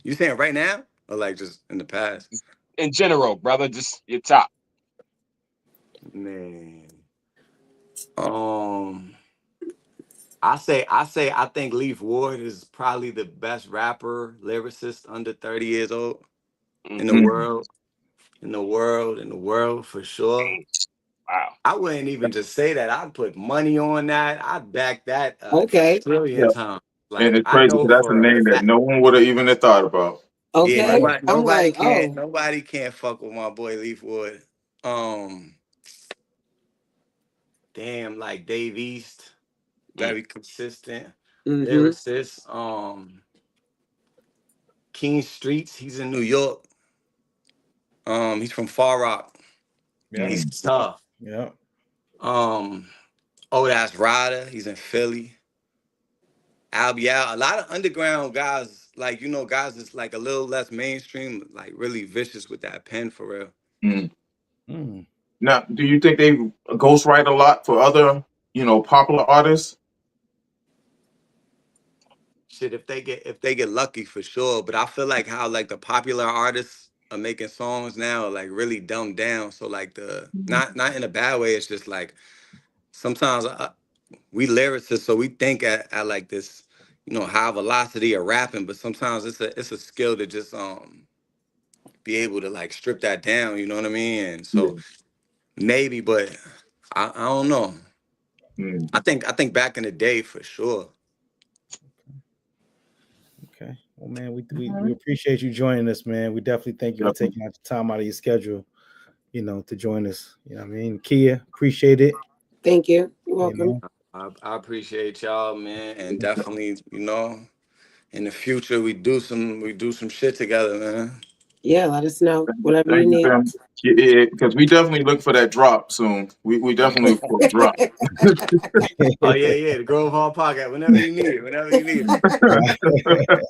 you saying right now or like just in the past? in general, brother, just your top. Man, I think Leaf Ward is probably the best rapper lyricist under 30 years old in the Mhm. world, for sure. Wow. I wouldn't even just say that. I'd put money on that. I'd back that a okay. trillion yeah. times. And Like it's I crazy know because that's a for a name that fact. no one would have even have thought about. Yeah, Okay. Right? I'm like, oh, nobody can't fuck with my boy Leaf Wood. Damn, like Dave East, very consistent. lyricist. King Streets, he's in New York. He's from Far Rock. Yeah. He's tough. Yeah. Oh, that's Ryder. He's in Philly. Albial. A lot of underground guys, like, guys that's like a little less mainstream, like really vicious with that pen for real. Now, do you think they ghostwrite a lot for other, popular artists? Shit, if they get lucky, for sure. But I feel like how like the popular artists are making songs now are like really dumbed down. So like not in a bad way. It's just like sometimes we lyricists, so we think at like this, high velocity of rapping. But sometimes it's a skill to just be able to like strip that down. You know what I mean? And so maybe, but I don't know. I think back in the day for sure. Okay. Well, man, we appreciate you joining us, man. We definitely thank you for taking out the time out of your schedule, to join us. You know what I mean? Kia, appreciate it. Thank you. You're welcome. I appreciate y'all, man, and definitely, in the future we do some shit together, man. Yeah, let us know whatever you need. Yeah, because we definitely look for that drop soon. We definitely look for a drop. Oh yeah, the Grove Hall Podcast. Whenever you need it.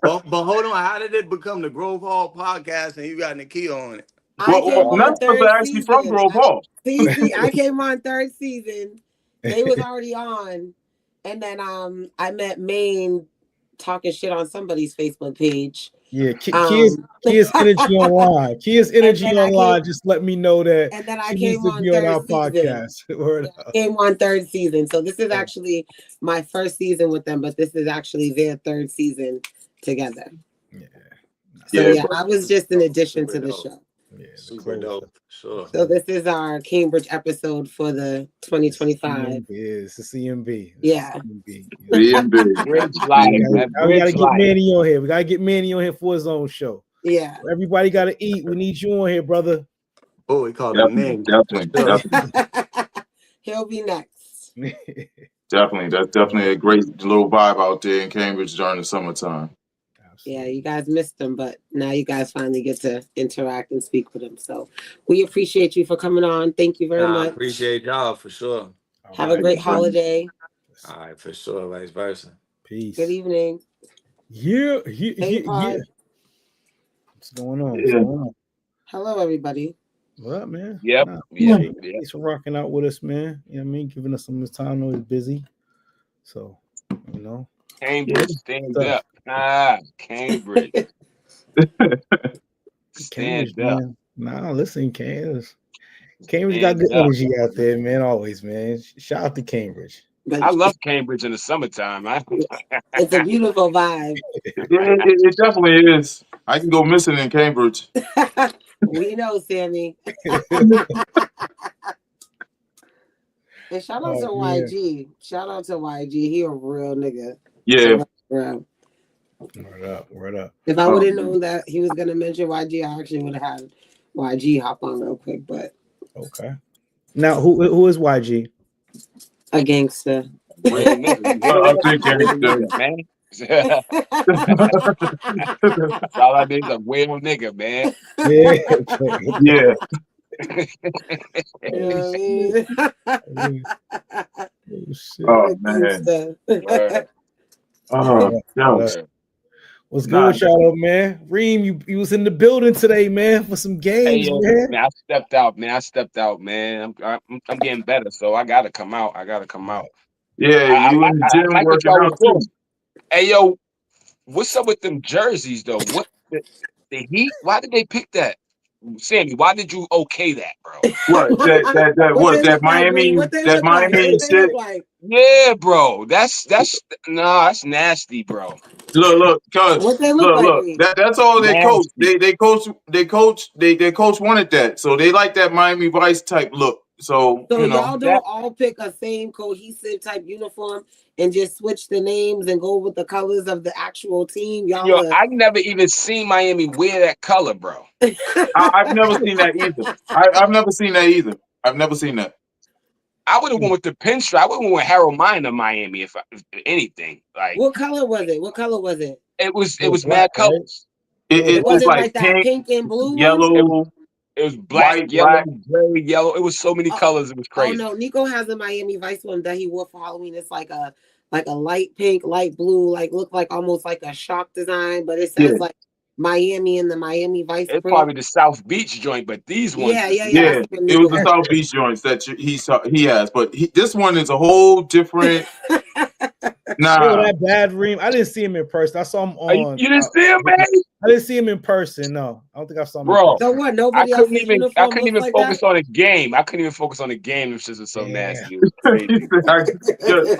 But hold on, how did it become the Grove Hall Podcast and you got Nakia on it? Well, none of us are actually from Grove Hall. See, I came on third season. They was already on, and then I met Maine talking shit on somebody's Facebook page. Yeah, Kia's energy online. Kia's energy online. Just let me know that. And then I she came needs to on be third on our season. podcast. I came on third season, so this is actually my first season with them, but this is actually their third season together. So I was just an addition to the show. Yeah, super dope. Sure. So this is our Cambridge episode for the 2025. It's the CMB. Yeah. CMB. Bridge life, man. We gotta get Manny on here. We gotta get Manny on here for his own show. Yeah. Everybody gotta eat. We need you on here, brother. Oh, we called him Manny. Definitely. He'll be next. Definitely. That's definitely a great little vibe out there in Cambridge during the summertime. Yeah, you guys missed them, but now you guys finally get to interact and speak with them. So we appreciate you for coming on. Thank you very much. I appreciate y'all for sure. Have a great holiday. All right, for sure. Vice versa. Peace. Good evening. Yeah. What's going on? Hello, everybody. What up, man? Yep. Thanks for rocking out with us, man. You know what I mean? Giving us some of his time. I know he's busy. So, Cambridge, stand up. Cambridge. Stand up. Man. Nah, listen, Cambridge got good energy out there, man. Always, man. Shout out to Cambridge. I love Cambridge in the summertime. It's a beautiful vibe. It definitely is. I can go missing in Cambridge. We know, Sammy. And shout out to YG. Shout out to YG. He a real nigga. Yeah. Word up. If I would have known that he was gonna mention YG, I actually would have had YG hop on real quick. But okay. Now, who is YG? A gangster. A big gangster, man. All I need is a real nigga, man. Yeah. Oh man. What's good with y'all, man? Reem, you was in the building today, man, for some games, man. I stepped out, man. I'm getting better, so I gotta come out. Yeah, you in the gym working out too. Hey, yo, what's up with them jerseys though? What the Heat? Why did they pick that? Sammy, why did you okay that, bro? What that Miami shit? Like? Yeah, bro. That's nasty, bro. Look, cuz look. That's all they coach. They coach wanted that. So they like that Miami Vice type look. So y'all don't all pick a same cohesive type uniform and just switch the names and go with the colors of the actual team. I never even seen Miami wear that color, bro. I've never seen that either. I've never seen that either. I've never seen that. I would have went with the pinstripe. I would have went with Harold Miner Miami if anything. Like What color was it? What color was it? it was black, mad right? colors. It It was wasn't like like that pink, pink and blue one. yellow. It was black, White, yellow, black. gray, yellow. It was so many colors. It was Oh crazy. no, Nico has a Miami Vice one that he wore for Halloween. It's like a light pink, light blue, like look like almost like a shock design, but it says like Miami and the Miami Vice. It's probably the South Beach joint, but these ones. Yeah. It was the South Beach joints that he has, but this one is a whole different. Yo, that bad Reem. I didn't see him in person. I saw him on. You didn't see him, man? I didn't see him in person. No, I don't think I saw him. Bro, so what? Nobody I couldn't even like focus that? on the game. I couldn't even focus on the game. It was just so nasty. It was crazy.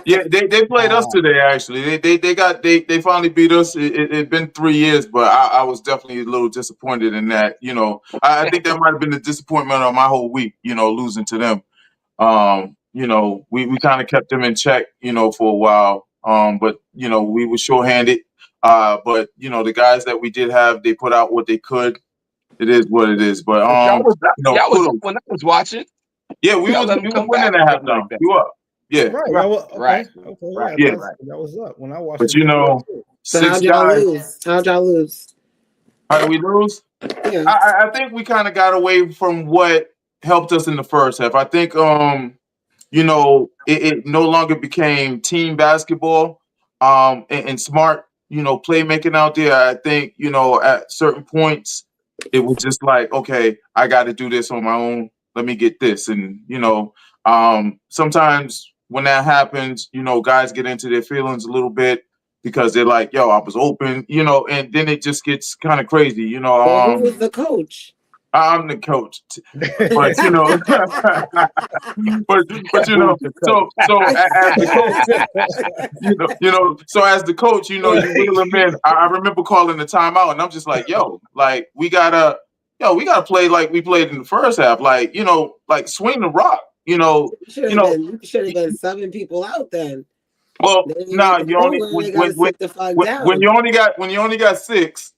Yeah, they played us today. Actually, they finally beat us. It's been 3 years, but I was definitely a little disappointed in that. You know, I think that might have been the disappointment of my whole week. You know, losing to them. You know, we kind of kept them in check. You know, for a while. But you know, we were shorthanded. But you know, the guys that we did have, they put out what they could. It is what it is. But y'all was when I was watching. Yeah, we was winning at halftime. You up? Yeah, right. Yeah, that was up when I watched. But you know, so how'd y'all lose? How'd y'all lose? How did we lose? Yeah. I think we kind of got away from what helped us in the first half. I think you know, it no longer became team basketball and smart, you know, playmaking out there. I think, you know, at certain points, it was just like, okay, I got to do this on my own. Let me get this. And, you know, sometimes when that happens, you know, guys get into their feelings a little bit because they're like, yo, I was open, you know, and then it just gets kind of crazy, you know. Well, who was the coach? I'm the coach, but you know, but you know, so as the coach, you know, so as the coach, you know, you wheel them in. I remember calling the timeout, and I'm just like, yo, like we gotta play like we played in the first half, like you know, like swing the rock, you know, you should have been subbing people out then. Well, nah, you only when you only got six,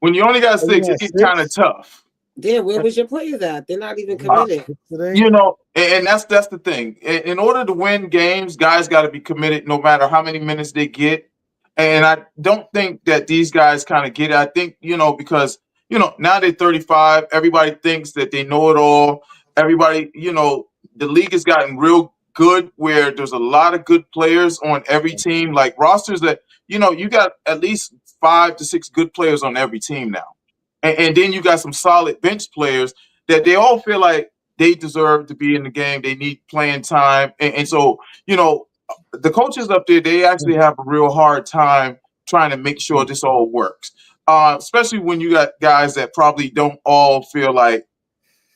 it gets kind of tough. Then where was your players at? They're not even committed. You know, and that's the thing. In order to win games, guys got to be committed no matter how many minutes they get. And I don't think that these guys kind of get it. I think, you know, because, you know, now they're 35. Everybody thinks that they know it all. Everybody, you know, the league has gotten real good where there's a lot of good players on every team. Like rosters that, you know, you got at least 5 to 6 good players on every team now. And then you got some solid bench players that they all feel like they deserve to be in the game. They need playing time. And so, you know, the coaches up there, they actually have a real hard time trying to make sure this all works. Especially when you got guys that probably don't all feel like,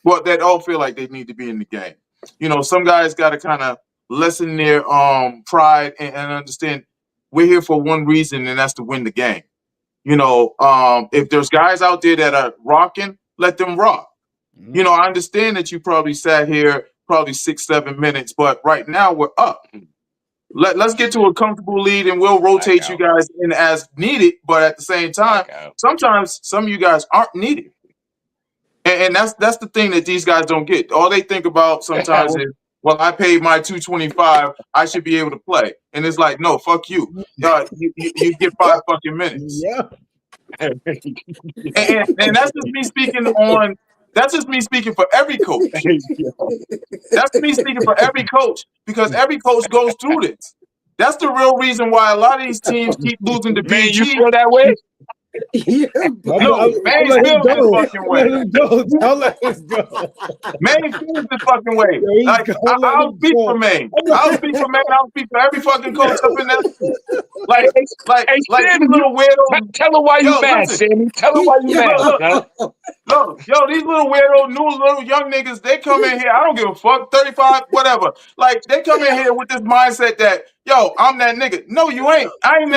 well, that all feel like they need to be in the game. You know, some guys got to kind of lessen their pride and understand we're here for one reason, and that's to win the game. You know, if there's guys out there that are rocking, let them rock. Mm-hmm. You know, I understand that you probably sat here probably 6-7 minutes, but right now we're up. Let's get to a comfortable lead, and we'll rotate you guys in as needed. But at the same time, sometimes some of you guys aren't needed, and that's the thing that these guys don't get. All they think about sometimes is, well, I paid my $225. I should be able to play. And it's like, no, fuck you. You get 5 fucking minutes. Yeah. And that's just me speaking on. That's just me speaking for every coach. That's me speaking for every coach because every coach goes through this. That's the real reason why a lot of these teams keep losing to BG. You feel that way? No, man feels this fucking way. Don't let us go. Man feels this fucking way. Like I'll speak for man. I'll speak for man. I'll speak for every fucking coach up in there. Like these little weirdos. Tell her why you mad, Sammy. Tell her why you mad. Look, these little weirdo, little young niggas, they come in here. I don't give a fuck. 35, whatever. Like they come in here with this mindset that, yo, I'm that nigga. No, you ain't. I ain't.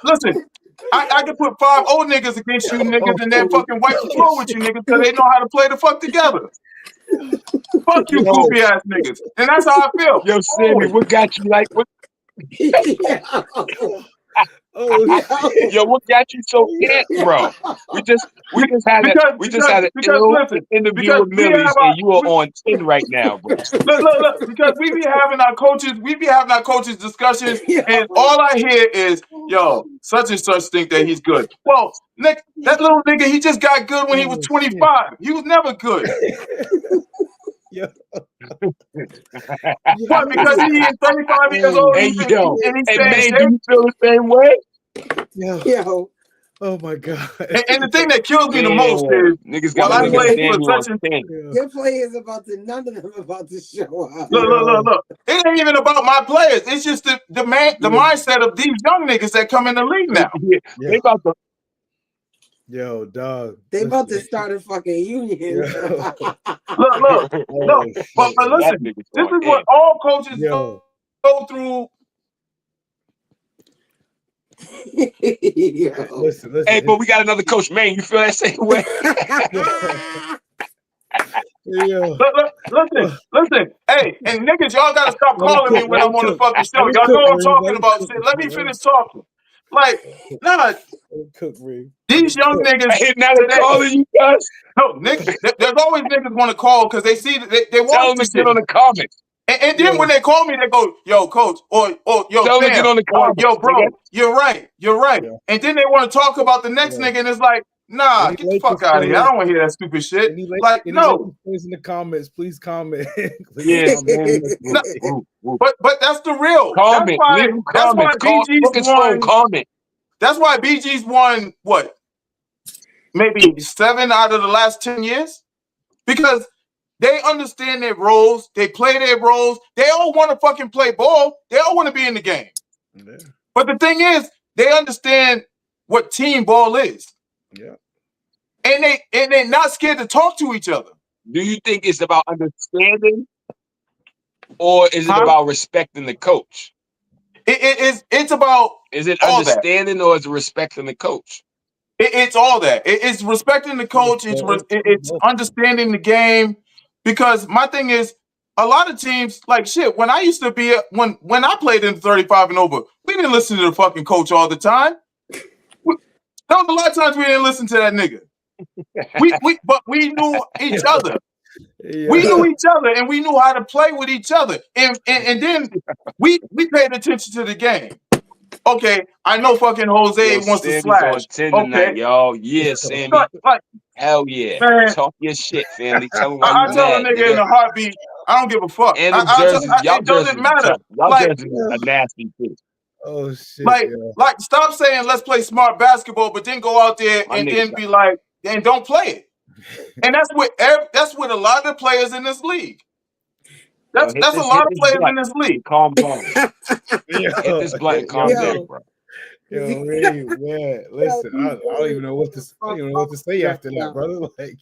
Listen. I can put 5 old niggas against you niggas and then fucking wipe the floor with you niggas because they know how to play the fuck together. Fuck you goofy ass niggas. And that's how I feel. Yo, Sammy, what got you like? What? Yo, what got you so pissed, bro? We just had an ill listen, interview because with Millyz, and you are on 10 right now, bro. look, because we be having our coaches discussions, and all I hear is, yo, such and such think that he's good. Well, Nick, that little nigga, he just got good when he was 25. He was never good. Yeah. What, because he is 35 years old Hey, yo, and he's hey, saying man, shit? do you feel the same way? Yo. Oh my God. And the thing that kills me the most is, niggas while got I niggas play stand for you on such and 10. Your players none of them about to show up. look. It ain't even about my players. It's just the mindset of these young niggas that come in the league now. They about to. Yo, dog. They about to start a fucking union. Look. Oh, But listen, this is what all coaches go through. Listen. Hey, but we got another coach, man. You feel that same way? Listen. Hey, and niggas, y'all gotta stop calling me when I'm on the fucking show. Y'all know I'm talking about shit. Let me finish talking. Like, nah, these young niggas. Hey, now they're calling you guys. No, niggas. There's always niggas want to call because they see they Tell want them to to get on the comments. And then when they call me, they go, yo, coach, or yo, Tell them to Sam, get on the or comments. yo, bro, nigga. you're right. Yeah. And then they want to talk about the next nigga, and it's like, nah, get the fuck out of here. I don't want to hear that stupid shit. Like, no. Please in the comments, please comment. Yes, man. But that's the real. Comment. That's why BG's won. Comment. That's why BG's won, what, maybe 7 out of the last 10 years? Because they understand their roles. They play their roles. They all want to fucking play ball. They all want to be in the game. Yeah. But the thing is, they understand what team ball is. Yeah. And they're not scared to talk to each other. Do you think it's about understanding, or is it about respecting the coach? It's about. Is it all understanding or is it respecting the coach? It's all that. It's respecting the coach. It's understanding the game. Because my thing is, a lot of teams, like shit, when I used to be, when I played in 35 and over, we didn't listen to the fucking coach all the time. There was a lot of times we didn't listen to that nigga. But we knew each other. Yeah. We knew each other and we knew how to play with each other. And then we paid attention to the game. Okay, I know fucking Jose wants to slash. On 10 tonight, y'all. Yeah, Sammy. Hell yeah. Man. Talk your shit, family. Tell them why you mad. I tell a nigga in a heartbeat, I don't give a fuck. And the jerseys, it doesn't matter. Y'all jerseys are nasty too. Oh shit. Like stop saying let's play smart basketball, but then go out there and then be like, and don't play it. And that's what a lot of the players in this league. That's a lot of players in this league. Calm down. Hit this blunt. Calm down, bro. Yo, man, listen, I don't even know what to say after that, brother. Like,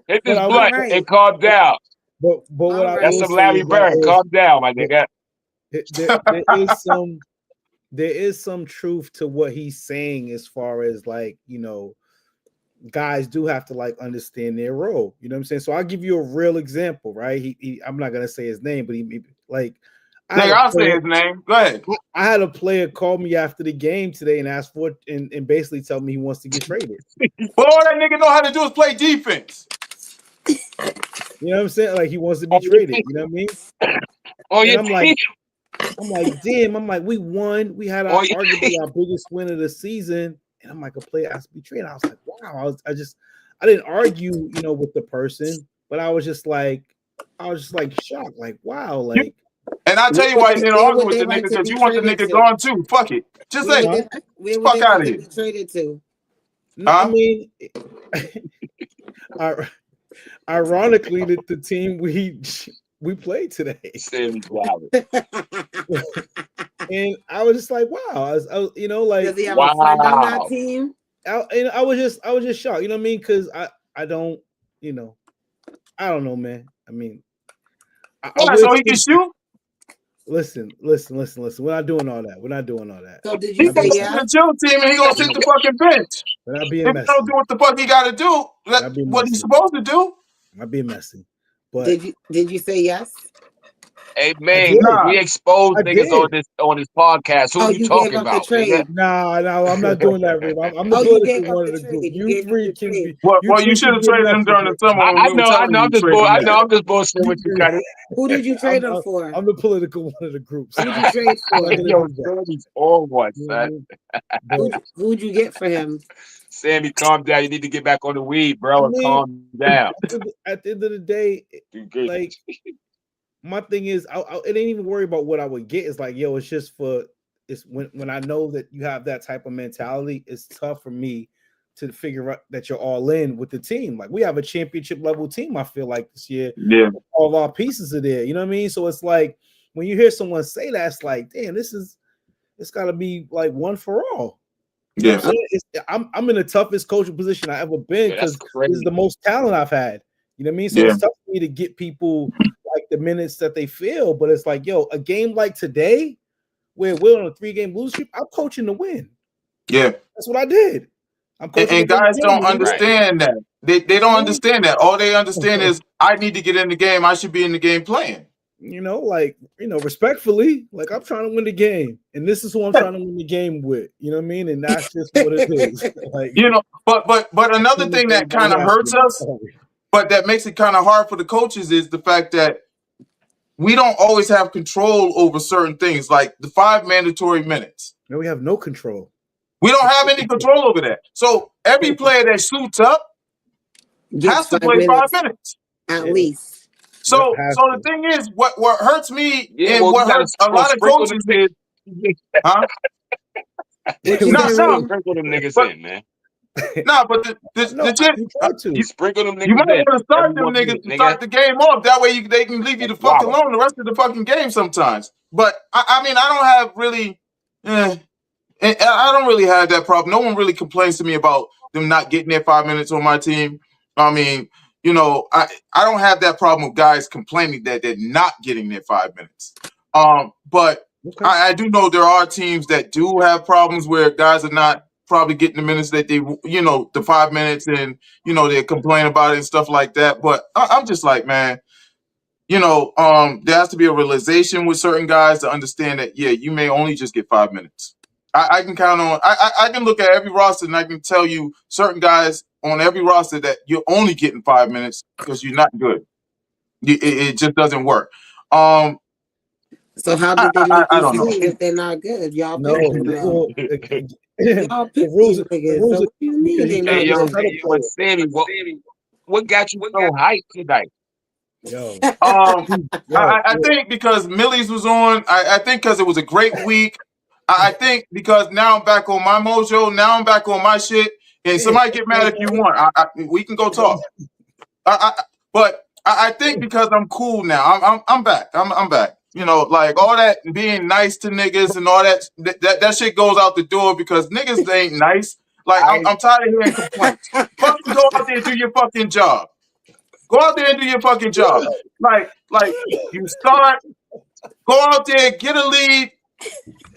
hit this blunt and calm down. But what that's some Larry Bird. Calm down, my nigga. There is some truth to what he's saying as far as like, you know, guys do have to like understand their role. You know what I'm saying? So I'll give you a real example, right? He I'm not gonna say his name, but he like I'll say his name. Go ahead. I had a player call me after the game today and ask for it and basically tell me he wants to get traded. Well, all that nigga know how to do is play defense. You know what I'm saying? Like he wants to be traded. You know what I mean? I'm like, damn. I'm like, we won. We had arguably our biggest win of the season, and I'm like, a player has to be traded. I was like, wow. I didn't argue, you know, with the person, but I was just like shocked. Like, wow. Like, and I'll tell you why you didn't argue with the nigga because you want the nigga gone too. Fuck it. Just say, fuck out of here. Traded to. No, I mean, ironically, the team we played today. And I was just like, wow. I was, you know, like, does he have a friend on that team? I was just shocked. You know what I mean? Because I don't, you know, I don't know, man. I mean, so he can shoot. Listen. We're not doing all that. So did you say yeah? The chill team, and he gonna sit the fucking bench. But I'll be a messy. If he don't do what the fuck he got to do, what he's supposed to do. I'll be messy. But did you say yes? Hey I man, did. Nah, we expose I niggas did. on this podcast. Who Oh, you you gave talking up the about, nigga? trade. Nah, I'm not doing that, Reem. I'm the Oh, you political gave up one the of the group. trade. You You gave up three the can be. trade. You you three should can have get traded him messages. during the summer when I we were know, telling you to trade him I then. know, I'm just bullshitting with you, Cuddy. Who did you trade him for? I'm the political one of the group. So Who'd you trade I'm not for? gonna Yo, do that. Sammy's on one, You know what I son. mean? But Who'd you get for him? Sammy, calm down. You need to get back on the weed, I bro, and mean, calm down. at the end of the day, You good? like my thing is, it ain't even worry about what I would get. It's like, yo, it's just for it's when I know that you have that type of mentality, it's tough for me to figure out that you're all in with the team. Like we have a championship level team, I feel like this year. Yeah, All of our pieces are there. You know what I mean? So it's like when you hear someone say that, it's like, damn, it's gotta be like one for all. You know yeah, what I'm saying? I'm in the toughest coaching position I ever been Yeah, that's because this is crazy. the most talent I've had. You know what I mean? So yeah, it's tough for me to get people like the minutes that they feel, but it's like, yo, a game like today, where we're on a 3-game losing streak, I'm coaching to win. yeah. That's what I did. I'm coaching And to win guys the game. don't understand that. They don't understand that. All they understand is I need to get in the game. I should be in the game playing. You know, like, respectfully, like I'm trying to win the game, and this is who I'm trying to win the game with. You know what I mean? And that's just what it is. Like, You know, but another thing that kind of hurts us, but that makes it kind of hard for the coaches is the fact that we don't always have control over certain things, like the 5 mandatory minutes. No, we have no control. We don't have any control over that. So every player that suits up has to play 5 minutes At least. So Has the to. thing is, what hurts me Yeah, and well, what you gotta hurts a lot of sprinkle them coaches, niggas. huh? What you No, say, no, Reem? Sprinkle them niggas but in, man. no, but No, the shit, you try to. You sprinkle them you niggas might in. want to start Every them 1 niggas minute, to nigga. start the game off. That way they can leave you the fuck Wow. alone the rest of the fucking game sometimes. But I mean, I don't have really, I don't really have that problem. No one really complains to me about them not getting their 5 minutes on my team. I mean, I don't have that problem with guys complaining that they're not getting their 5 minutes. But Okay. I do know there are teams that do have problems where guys are not probably getting the minutes that they, the 5 minutes, and they complain about it and stuff like that. But I'm just like, man, there has to be a realization with certain guys to understand that, yeah, you may only just get 5 minutes. I can count on, I can look at every roster and I can tell you certain guys on every roster that you're only getting 5 minutes because you're not good. It just doesn't work. So how did they make I this don't know. team if they're not good? Y'all No, picked them. well, Y'all the picked rules. these The niggas. rules. So what do you mean Because they you not Hey, can't yo, just good? cut a but player. Sammy, what got you so hyped tonight? Yo, I think because Millyz was on. I think because it was a great week. I think because now I'm back on my mojo. Now I'm back on my shit. And somebody get mad if you want. We can go talk. But I think because I'm cool now. I'm back. I'm back. Like all that being nice to niggas and all that shit goes out the door because niggas they ain't nice. Like I'm tired of hearing complaints. Fucking go out there and do your fucking job. Go out there and do your fucking job. Like you start, go out there, get a lead.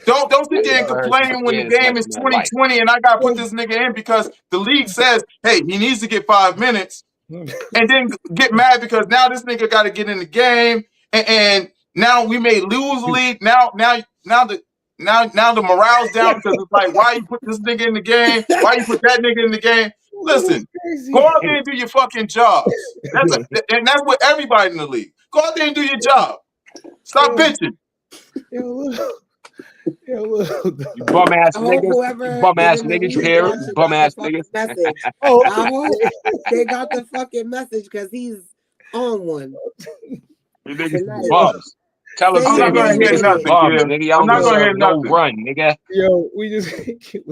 Don't sit there and Never heard you complain when the say this game much is in my life. 2020 and I gotta put this nigga in because the league says, hey, he needs to get 5 minutes, and then get mad because now this nigga got to get in the game, and now we may lose the lead. Now the morale's down because it's like, why you put this nigga in the game? Why you put that nigga in the game? Listen, go out there and do your fucking jobs. And that's with everybody in the league. Go out there and do your job. Stop bitching. You bum ass I hope niggas. whoever You bum ass is in the niggas. league Parents. watching Bum got ass the fucking niggas. message. Oh, I hope they got the fucking message because he's on one You niggas tonight. is bums. Tell them, Say I'm not Sammy, your gonna you name hear with niggas is it. nothing, bums, kid. nigga. Y'all I'm don't not gonna hear deserve no nothing. run, nigga. yo, we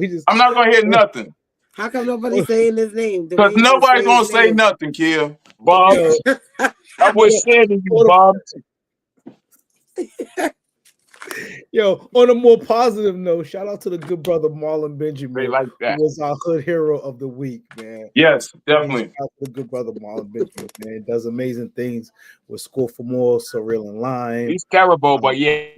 just. I'm not gonna hear nothing. How come nobody's saying his name? The Because way you nobody's say gonna his say name. nothing, kid. Bums. Yo, That was Sammy, you Hold on. bums. Yo, on a more positive note, shout out to the good brother Marlon They Benjamin, like that. who was our hood hero of the week, man. Yes, Shout definitely. out to the good brother Marlon Benjamin, man. Does amazing things with Score for More, Surreal and Line. He's terrible, but I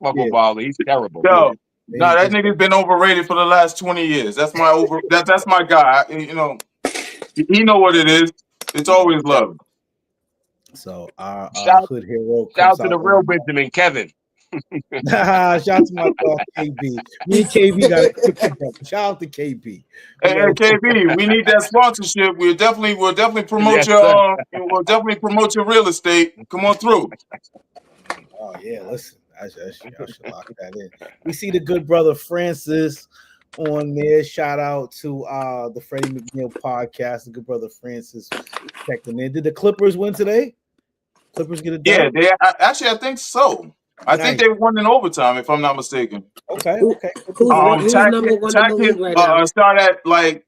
fuck with Baller. He's terrible. Yo, Man, no, that just- nigga's been overrated for the last 20 years. That's my that's my guy. He know what it is. It's always love. So our Shout, hood hero shout out comes to the out. real Benjamin, Kevin. Shout out to my dog KB. Me and KB got it together. Shout out to KB. Hey, KB, we need that sponsorship. We'll definitely promote Yes, sir. we'll definitely promote your real estate. Come on through. Oh yeah, listen, I should lock that in. We see the good brother Francis on there. Shout out to the Freddie McNeil podcast. The good brother Francis checking in. Did the Clippers win today? Clippers get it done? Yeah, I think so. I think they won in overtime, if I'm not mistaken. Okay. Who's number one in the league right now? Start at like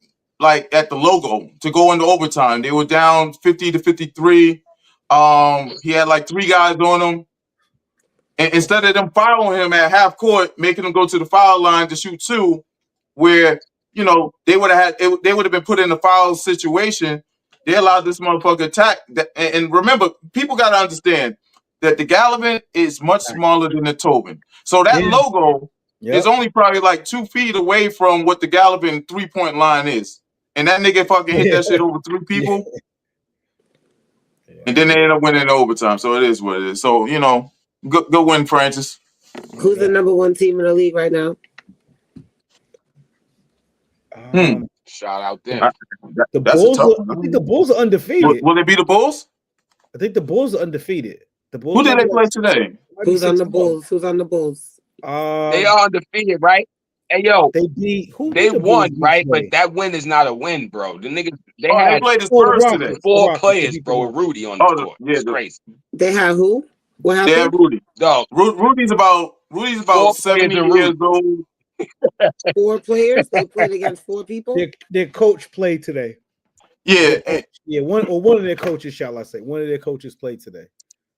at the logo to go into overtime. They were down 50-53. He had like 3 guys on him. And instead of them fouling him at half court, making him go to the foul line to shoot 2, where they would have been put in a foul situation. They allowed this motherfucker attack. And remember, people got to understand that the Gallivan is much smaller than the Tobin. So that logo is only probably like 2 feet away from what the Gallivan 3-point line is. And that nigga fucking hit that shit over 3 people. And then they end up winning in overtime. So it is what it is. So, go win, Francis. Who's the number 1 team in the league right now? Shout out them. The Bulls. I think the Bulls are undefeated. Will it be the Bulls? I think the Bulls are undefeated. The Bulls. Who did they play today? Who's on the Bulls? Who's on the Bulls? They are undefeated, right? Hey yo, they beat who? They won, right? Play? But that win is not a win, bro. The niggas they played the Spurs today. 4 players, bro, with Rudy on the court. Yeah, it's crazy. They had who? What happened? They had Rudy. No, Rudy's about 70 years old. 4 players. They played against 4 people. Their coach played today. Yeah, one of their coaches, shall I say? One of their coaches played today.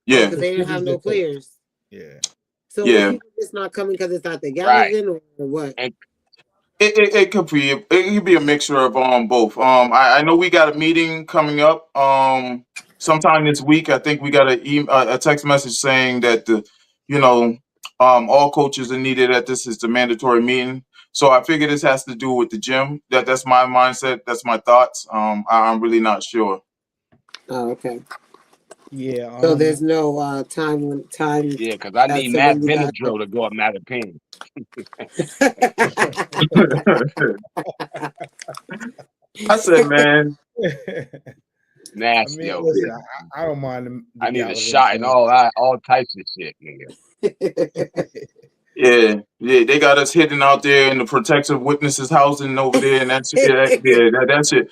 Yeah, because they didn't have no players. Yeah. So people just not coming because it's not the Gallivan or what? It could be a mixture of both. I know we got a meeting coming up sometime this week. I think we got a text message saying that all coaches are needed at this is the mandatory meeting. So I figure this has to do with the gym. That's my mindset. That's my thoughts. I'm really not sure. Oh, okay. Yeah. So there's no time. Yeah, because I need Matt Benadryl to go up Mattapan. I said, man. Nasty. Listen, I don't mind them. I need a shot and all types of shit, nigga. Yeah, they got us hidden out there in the protective witnesses housing over there, and that shit,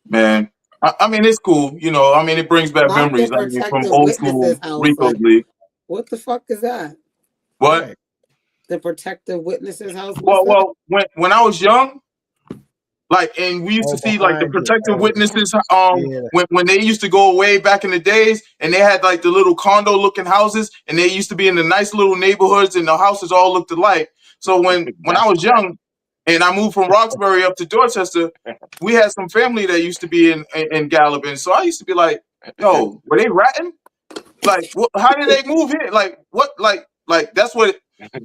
man. I mean, it's cool, I mean, it brings back memories. I mean, from old school Rico's League. What the fuck is that? What? The protective witnesses house. Well, when I was young, and we used to see the protective witnesses when they used to go away back in the days, and they had the little condo looking houses, and they used to be in the nice little neighborhoods, and the houses all looked alike. So when I was young, and I moved from Roxbury up to Dorchester, we had some family that used to be in Gallivan. So I used to be like, yo, were they ratting? How did they move here? What? That's what.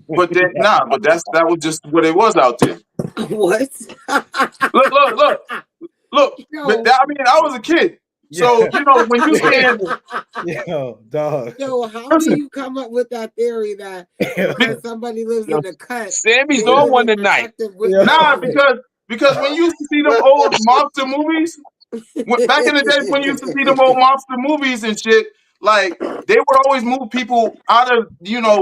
But that was just what it was out there. What? Look. I mean, I was a kid. So, when you stand... Yo, dog. Yo, how do you come up with that theory that somebody lives in the cut? Sammy's on one tonight. Nah, because when you used to see them old mobster movies, back in the day when you used to see them old mobster movies and shit, they would always move people out of,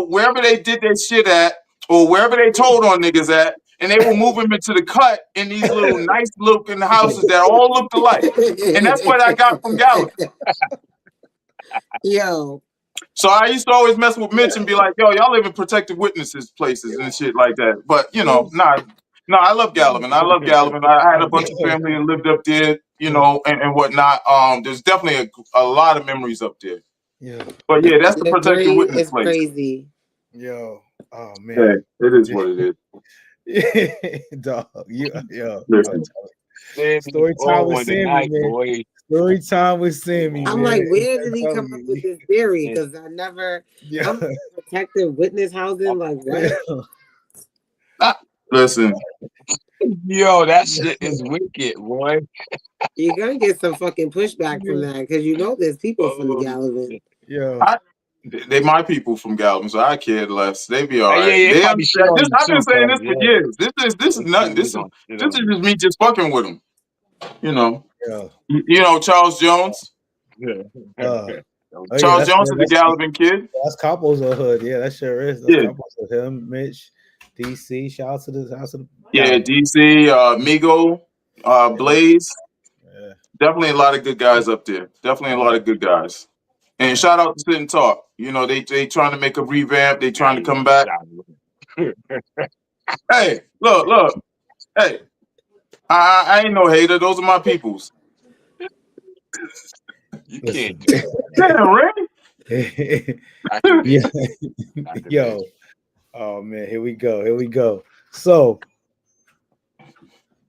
wherever they did their shit at, or wherever they told on niggas at, and they would move them into the cut in these little nice looking houses that all looked alike. And that's what I got from Gallup. Yo. So I used to always mess with Mitch and be like, yo, y'all live in protective witnesses places and shit like that. But, I love Gallivan. I had a bunch of family that lived up there, and whatnot. There's definitely a lot of memories up there. Yeah. But yeah, that's the protective witness place. Crazy. Yo. Oh man. Yeah, it is what it is. Dog, Story time with Sammy, man. Story time with Sammy. I'm like, where did he come up with this theory? Because I never protective witness housing. Like what? Listen, Yo, that shit is wicked, boy. You're gonna get some fucking pushback from that because you know there's people from the Oh, Gallivan. Yeah. they my people from Galvin, so I care less. They be all yeah, right. yeah, They probably shit understand. on This, you I've been too, saying cuz. this for Yeah. years. This is nothing. They This gonna shit is on you. just me just fucking with them. You know. Yeah. You know Charles Jones. Yeah. Oh yeah, Charles Jones is the Galvin kid. that's Capo's hood. Yeah, that sure is. That's Yeah. Capo's hood. Him, Mitch, DC. Shout out to the house of the Yeah, Galvin. DC, Migo, Blaze. Yeah. Definitely a lot of good guys up there. Definitely a lot of good guys. And shout out to Sit and Talk. You know, they trying to make a revamp. They trying to come back. Hey, look. Hey, I ain't no hater. Those are my peoples. You Listen. can't do that. Damn, Ray. I can Yeah. I can Yo. Oh man, here we go. So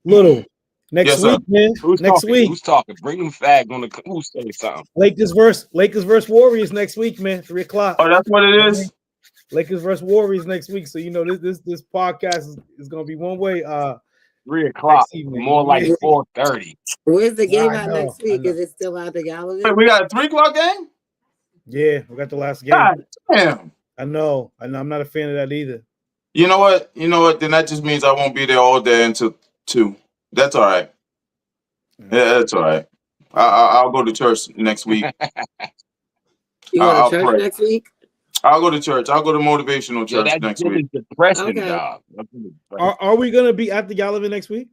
Little next Yes, sir. week, man. Who's Next talking? week. Who's talking? Bring them fag on the. Who's saying something? Lakers versus Warriors next week, man. 3:00. Oh, that's what it is? Lakers versus Warriors next week. So you know this podcast is gonna be one way. 3:00. Next evening. More like 4:30. Where's the game I at know, next week? I know. Is it still at the Wait, Gallivan? we got a 3 o'clock game? Yeah, we got the last game. God damn. I know. I'm not a fan of that either. You know what? Then that just means I won't be there all day until 2. That's all right. Yeah, that's all right. I'll go to church next week. You go I'll to church pray. next week? I'll go to church. I'll go to motivational Yo, church that next shit week. is depressing, Okay. dog. That's depressing. Are we gonna be at the Gallivan next week?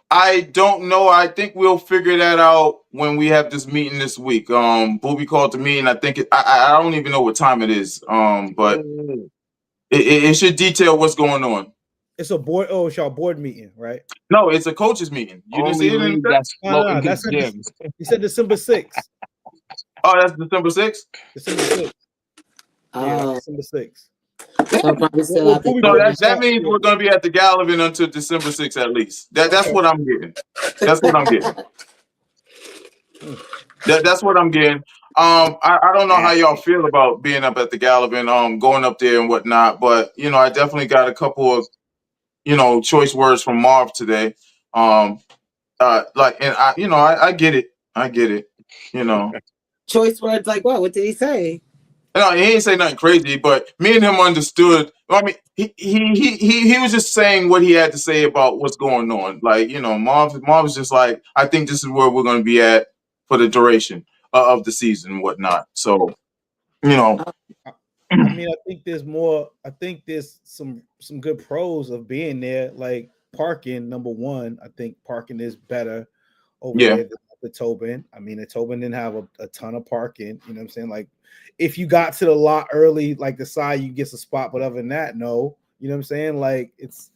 I don't know. I think we'll figure that out when we have this meeting this week. Booby called the meeting. I think I don't even know what time it is. But it should detail what's going on. It's a board. Oh, it's y'all board meeting, right? No, it's a coaches meeting. You didn't see Only it in league the that's No, floating that's the at gyms. You said December 6th. Oh, that's December 6th? December 6th. Yeah, Oh, December 6th. so probably still Well, at the Booby So called that me. means we're gonna be at the Gallivan until December 6th at least. That's what I'm getting. That's what I'm getting. That's what I'm getting. I don't know how y'all feel about being up at the Gallivan, going up there and whatnot, but you know, I definitely got a couple of choice words from Marv today. And I get it. I get it. You know. choice words like what? What did he say? No, he ain't say nothing crazy, but me and him understood. I mean, he was just saying what he had to say about what's going on. Like, Marv was just like, I think this is where we're going to be at for the duration of the season and whatnot. So, I mean, I think there's more. I think there's some good pros of being there. Like parking, number one. I think parking is better over there than the Tobin. I mean, the Tobin didn't have a ton of parking. You know what I'm saying? Like, if you got to the lot early, like the side, you get a spot. But other than that, no. You know what I'm saying? Like, it's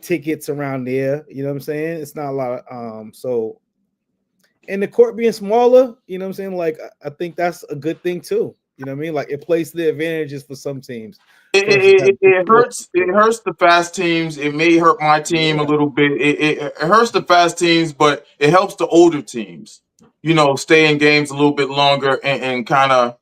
tickets around there. You know what I'm saying? It's not a lot of so. And the court being smaller, you know what I'm saying? Like, I think that's a good thing too. You know what I mean? Like, it plays the advantages for some teams. It hurts the fast teams. It may hurt my team a little bit. It hurts the fast teams, but it helps the older teams. Stay in games a little bit longer and kind of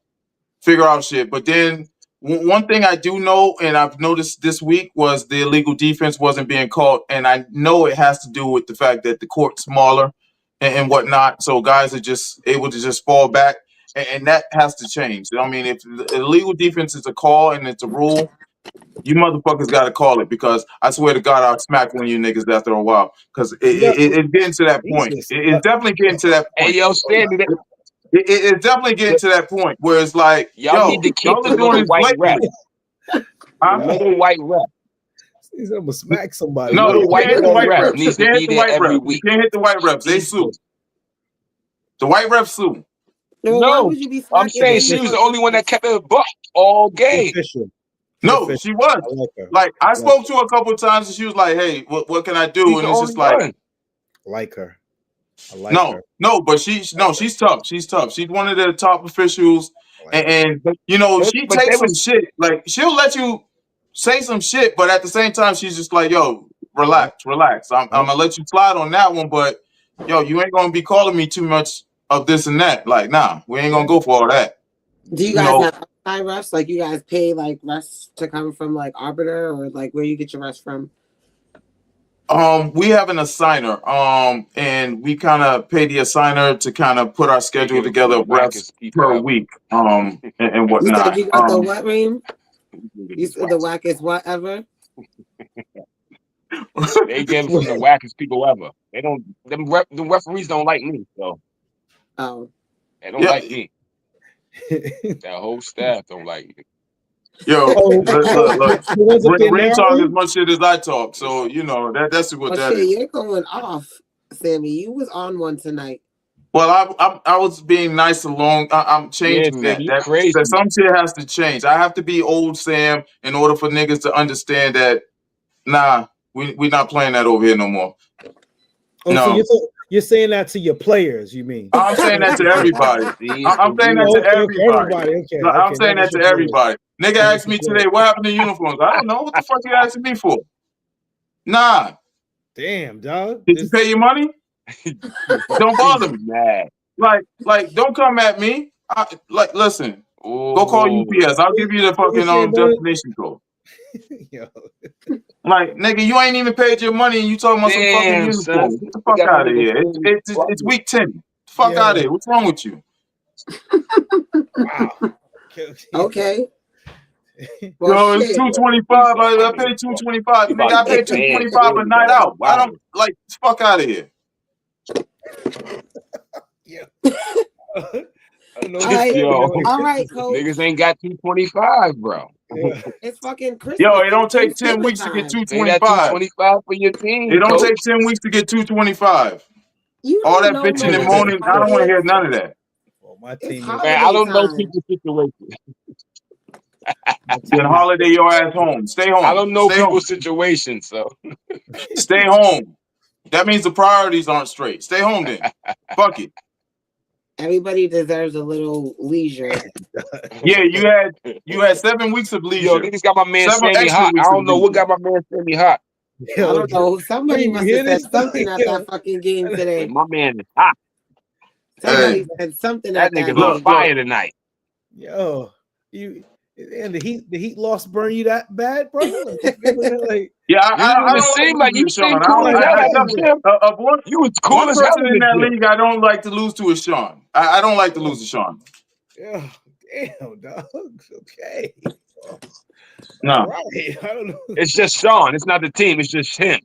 figure out shit. But then one thing I do know, and I've noticed this week, was the illegal defense wasn't being called, and I know it has to do with the fact that the court's smaller and whatnot, so guys are just able to just fall back, and that has to change. I mean, if the illegal defense is a call and it's a rule, you motherfuckers got to call it, because I swear to God, I'll smack one of you niggas after a while, because it's getting to that point. It's definitely getting to that point. Hey, yo, Sandy, It's definitely getting to that point where it's like, y'all need to keep y'all the are doing little this white rep. blatantly. The little white rep. He's gonna smack somebody. No, Little you white can't hit the white rep reps. You needs to can't be hit the there white every reps. You week. can't hit the white reps. They sue. The white reps sue. No, why No, would you be I'm smacking saying him? she was the only one that kept it a buck all game. Official. No, she was. I like her. Like, I spoke to her a couple of times and she was like, hey, what can I do? She's And the it's only just like, one. I like her. I like her. no, but she's tough. She's tough. She's one of the top officials. And she but takes they some was- shit. Like, she'll let you say some shit, but at the same time, she's just like, yo, relax. I'm gonna let you slide on that one, but yo, you ain't gonna be calling me too much of this and that. Like, nah, we ain't gonna go for all that. Do you guys have outside refs? Like, you guys pay like refs to come from like arbiter, or like where you get your refs from? We have an assigner, and we kind of pay the assigner to kind of put our schedule together of reps per week, and You whatnot. said you got the what, Reem? You said the wackest whatever. They give some of the wackest people ever. They don't. The referees don't like me, so Oh, they don't like me. That whole staff don't like me. Yo, look. Reem Reem talk as much shit as I talk, so you know that's what that shit, is. you're going off, Sammy. You was on one tonight. Well, I was being nice along. I'm changing Sam, that. you crazy. That some shit has to change. I have to be old Sam in order for niggas to understand that. Nah, we not playing that over here no more. Oh, No. so you're saying that to your players, you mean? I'm saying that to everybody. I'm saying that to everybody. Okay, I'm saying that to everybody. Nigga asked me today, what happened to uniforms? I don't know. What the fuck you asking me for? Nah. Damn, dog. Did you pay your money? Don't bother me. Mad. Like, don't come at me. Listen. Ooh. Go call UPS. I'll give you the fucking destination code. Yo. Like, nigga, you ain't even paid your money and you talking about some fucking uniforms. Get the fuck out of here. It's week 10. Fuck out of here. What's wrong with you? Wow. Okay. Well, it's $225. I paid $225. Nigga, I paid $225 a night out. I don't like fuck out of here. Yeah. All right, coach. Niggas ain't got $225, bro. Yeah. It's fucking Christmas. Yo, it don't take 10 weeks to get $225. $225 for your team. It don't take 10 weeks to get $225. All that bitching and moaning, I don't want to hear none of that. Well, my team Man, I don't know people's situation. Then holiday your ass home. Stay home. I don't know Stay people's home. situation, so Stay home. That means the priorities aren't straight. Stay home then. Fuck it. Everybody deserves a little leisure. Yeah, you had 7 weeks of leisure. Yo, niggas got my man 7 Sammy extra hot. I weeks don't of know what leisure. got my man Sammy hot. I don't know. Somebody must have said something at Yo. that fucking game today. My man is hot. Somebody said something That at that nigga's on game. fire tonight. Yo, and the heat loss burn you that bad, bro? Like, Yeah, I You don't seem like like you losing to seem Sean. cool as hell. You was cool One as hell person in in that this league I don't like to lose to is Sean. I don't like to lose to Sean. yeah, damn, dog. Okay. No. All right. I don't know. It's just Sean. It's not the team. It's just him.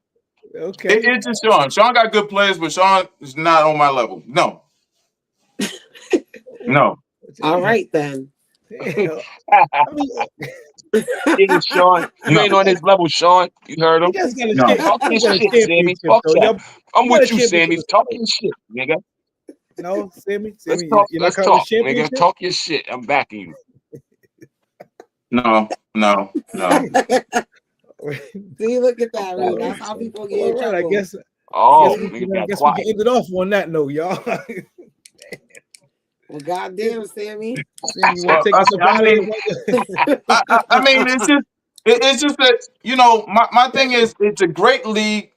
Okay. It's just Sean. Sean got good players, but Sean is not on my level. No. No. All right then. Damn. Sean. You ain't on his level, Sean. You heard him. You guys got a No. Talk your got a shit, Sammy. Fuck though. that. I'm got with a you, Sammy. championship. Talk your shit, nigga. No, Sammy. Let's talk. You're not Let's counting talk, the nigga. championship? Talk your shit. I'm backing you. No. See, look at that, Reed. That's how people get in All right, trouble. I guess Nigga we got can quiet. end it off on that note, y'all. Well, goddamn, Sammy. Sammy, you want to take us about it? I mean, it's just that, you know, my thing is, it's a great league.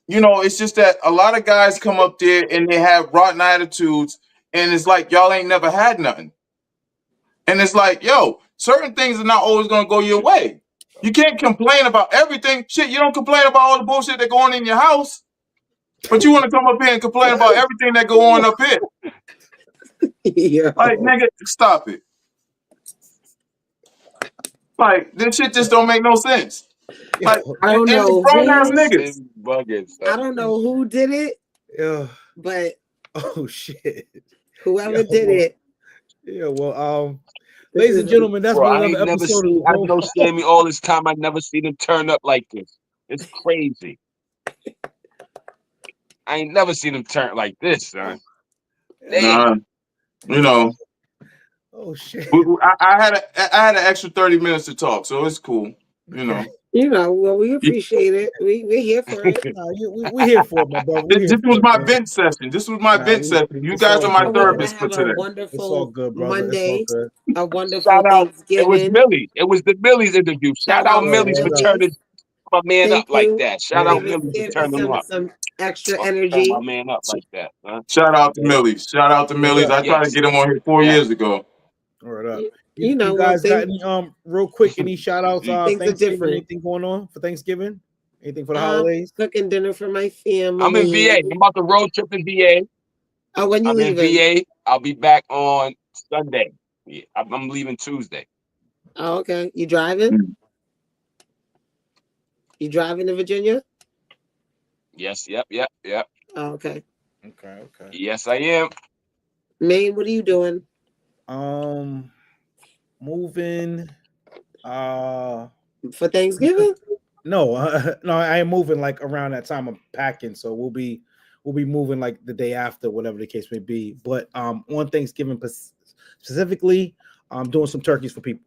You know, it's just that a lot of guys come up there and they have rotten attitudes, and it's like y'all ain't never had nothing. And it's like, yo, certain things are not always gonna go your way. You can't complain about everything. Shit, you don't complain about all the bullshit that go on in your house, but you want to come up here and complain about everything that go on up here. Yeah. Like, nigga, stop it. Like, this shit just don't make no sense. Like, I don't and know grown ass who- niggas. I don't know who did it, Yeah. but Oh shit. whoever did it. Yeah, well, ladies and gentlemen, that's Bro, been I ain't another never episode seen. of I the know Sammy all this time. I never seen him turn up like this. It's crazy. I ain't never seen him turn like this, son. Nah, you know. Oh shit. I had an extra 30 minutes to talk, so it's cool. You know. You know, well, we appreciate it. We're here for it. We're here for it, my brother. This was my vent session. This was my vent session. You guys are my therapists for today. It's all good, brother. Monday, it's all good. a wonderful Shout out. Thanksgiving. It was Millyz. It was the Millyz interview. Shout out Millyz for turning my man up like that. Shout out Millyz for turning him up. Some extra Turn energy. my man up like that, huh? Shout out to Millyz. Shout out to Millyz. I tried to get him on here 4 years ago. All right, up. You know, guys well, got any real quick any shout outs? Things are Thanksgiving, different. anything going on for Thanksgiving? Anything for the holidays? Cooking dinner for my family. I'm in VA. I'm about to road trip in VA. Oh, when you I'm leaving? in VA. I'll be back on Sunday. Yeah, I'm leaving Tuesday. Oh, okay. You driving? You driving to Virginia? Yes. Yep. Oh, okay. Okay. Yes, I am. Maine, what are you doing? Moving. For Thanksgiving? No, I am moving like around that time. I'm packing, so we'll be moving like the day after, whatever the case may be. But on Thanksgiving specifically, I'm doing some turkeys for people.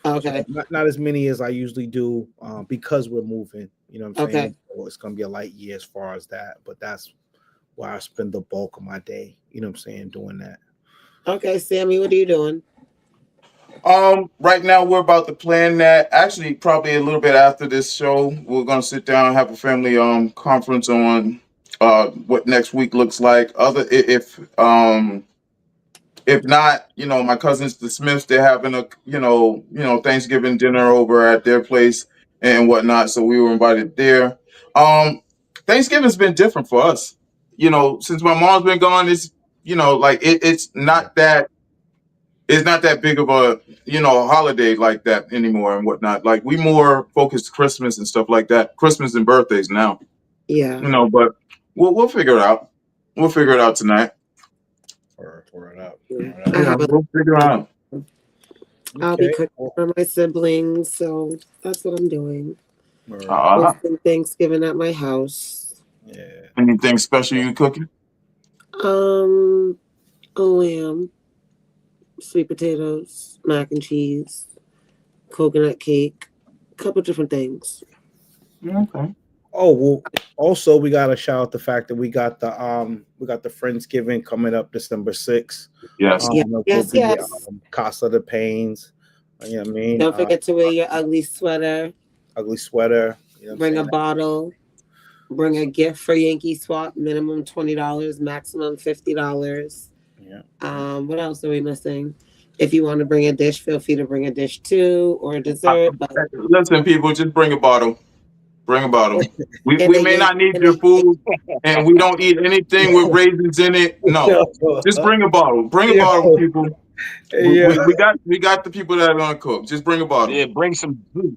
Okay. So not as many as I usually do, because we're moving. You know what I'm saying? Okay. So it's gonna be a light year as far as that, but that's where I spend the bulk of my day. You know what I'm saying? Doing that. Okay, Sammy, what are you doing? Right now we're about to plan that. Actually, probably a little bit after this show, we're gonna sit down and have a family conference on what next week looks like. If not, my cousins, the Smiths, they're having a Thanksgiving dinner over at their place and whatnot. So we were invited there. Thanksgiving's been different for us. Since my mom's been gone, it's it's not that big of a holiday like that anymore and whatnot. Like we more focused Christmas and stuff like that. Christmas and birthdays now. Yeah. But we'll figure it out. We'll figure it out tonight. Pour it up. We'll figure it out. I'll be cooking for my siblings, so that's what I'm doing. Uh-huh. Hosting Thanksgiving at my house. Yeah. Anything special you cooking? A lamb, sweet potatoes, mac and cheese, coconut cake, a couple different things. Okay. Oh well. Also, we gotta shout out the fact that we got the Friendsgiving coming up December 6th. Yes. Yes. Casa de Pains. You know what I mean? Don't forget to wear your ugly sweater. Ugly sweater. You know Bring a bottle. Bring a gift for Yankee Swap. Minimum $20, maximum $50. Yeah. What else are we missing? If you want to bring a dish, feel free to bring a dish too, or a dessert. Listen, people, just bring a bottle. Bring a bottle. We may not need your food, and we don't eat anything with raisins in it. No, just bring a bottle. Bring a bottle, people. We got the people that are gonna cook. Just bring a bottle. Yeah, bring some juice.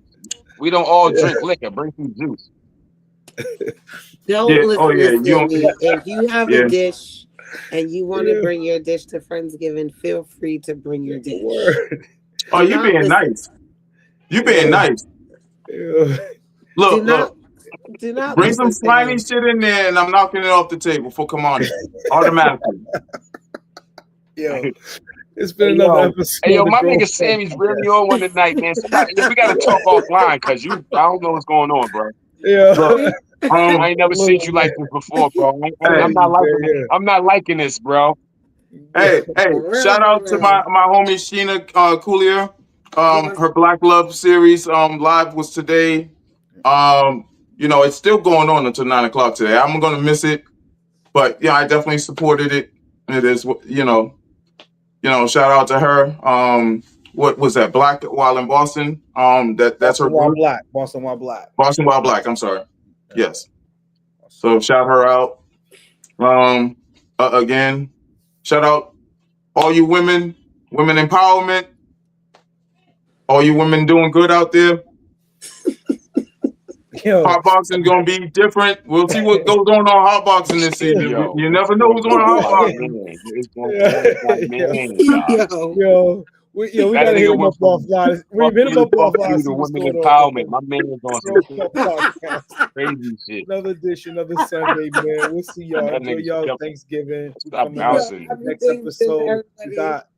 We don't all drink liquor. Bring some juice. Don't listen to me. If you have a dish and you want to bring your dish to Friendsgiving, feel free to bring your dish. Oh, you being nice. You being nice. Look. Do not bring some slimy shit in there, and I'm knocking it off the table for Kamani automatically. Yo, it's been another episode. Hey, my nigga Sammy's really on one tonight, man. We gotta talk offline because I don't know what's going on, bro. Yeah. I ain't never seen you like this before, bro. I'm not liking it. I'm not liking this, bro. Hey, shout out to my homie Sheena Coolier. Her Black Love series live was today. It's still going on until 9:00 today. I'm gonna miss it, but I definitely supported it. It is, shout out to her. What was that? Black while in Boston. That's her group. Boston While Black. Boston While Black. I'm sorry. Yes. So shout her out. Again, shout out all you women empowerment. All you women doing good out there. Hot boxing gonna be different. We'll see what goes on hot boxing this season. You never know who's on hot boxing. We gotta hit him up offline. We hit him up offline. The women empowerment. My man is on some crazy shit. Another dish, another Sunday, man. We'll see y'all. Enjoy y'all Thanksgiving. Stop bouncing. Next episode, we got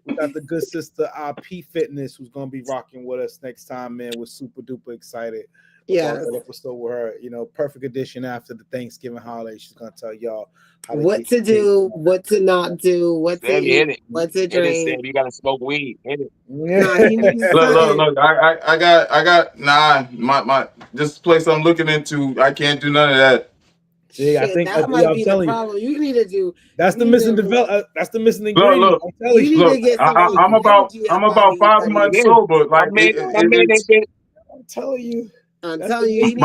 the good sister P Fitness who's gonna be rocking with us next time, man. We're super duper excited. Yeah, that episode with her, perfect edition after the Thanksgiving holiday. She's gonna tell y'all what to do, what to not do, what to eat, what to drink. You gotta smoke weed. Hit it. Look. My this place I'm looking into, I can't do none of that. Yeah, I think that might be the problem. You need to do. That's the missing That's the missing ingredient. Look, I'm telling you. I'm about 5 months sober. Like I'm telling you. I'm That's telling the you, biggest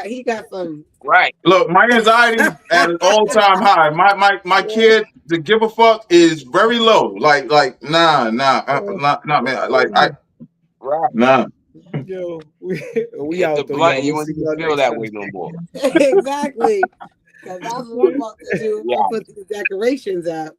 he got some. Right. Look, my anxiety at an all-time high. My kid to give a fuck is very low. Like nah, man. Like Right. nah. Yo, we Hit the out though, blunt y'all. and you We'll won't see even y'all feel next that time. way no more. Exactly. Because that's what I'm about to do. I'm Yeah. gonna put these decorations up.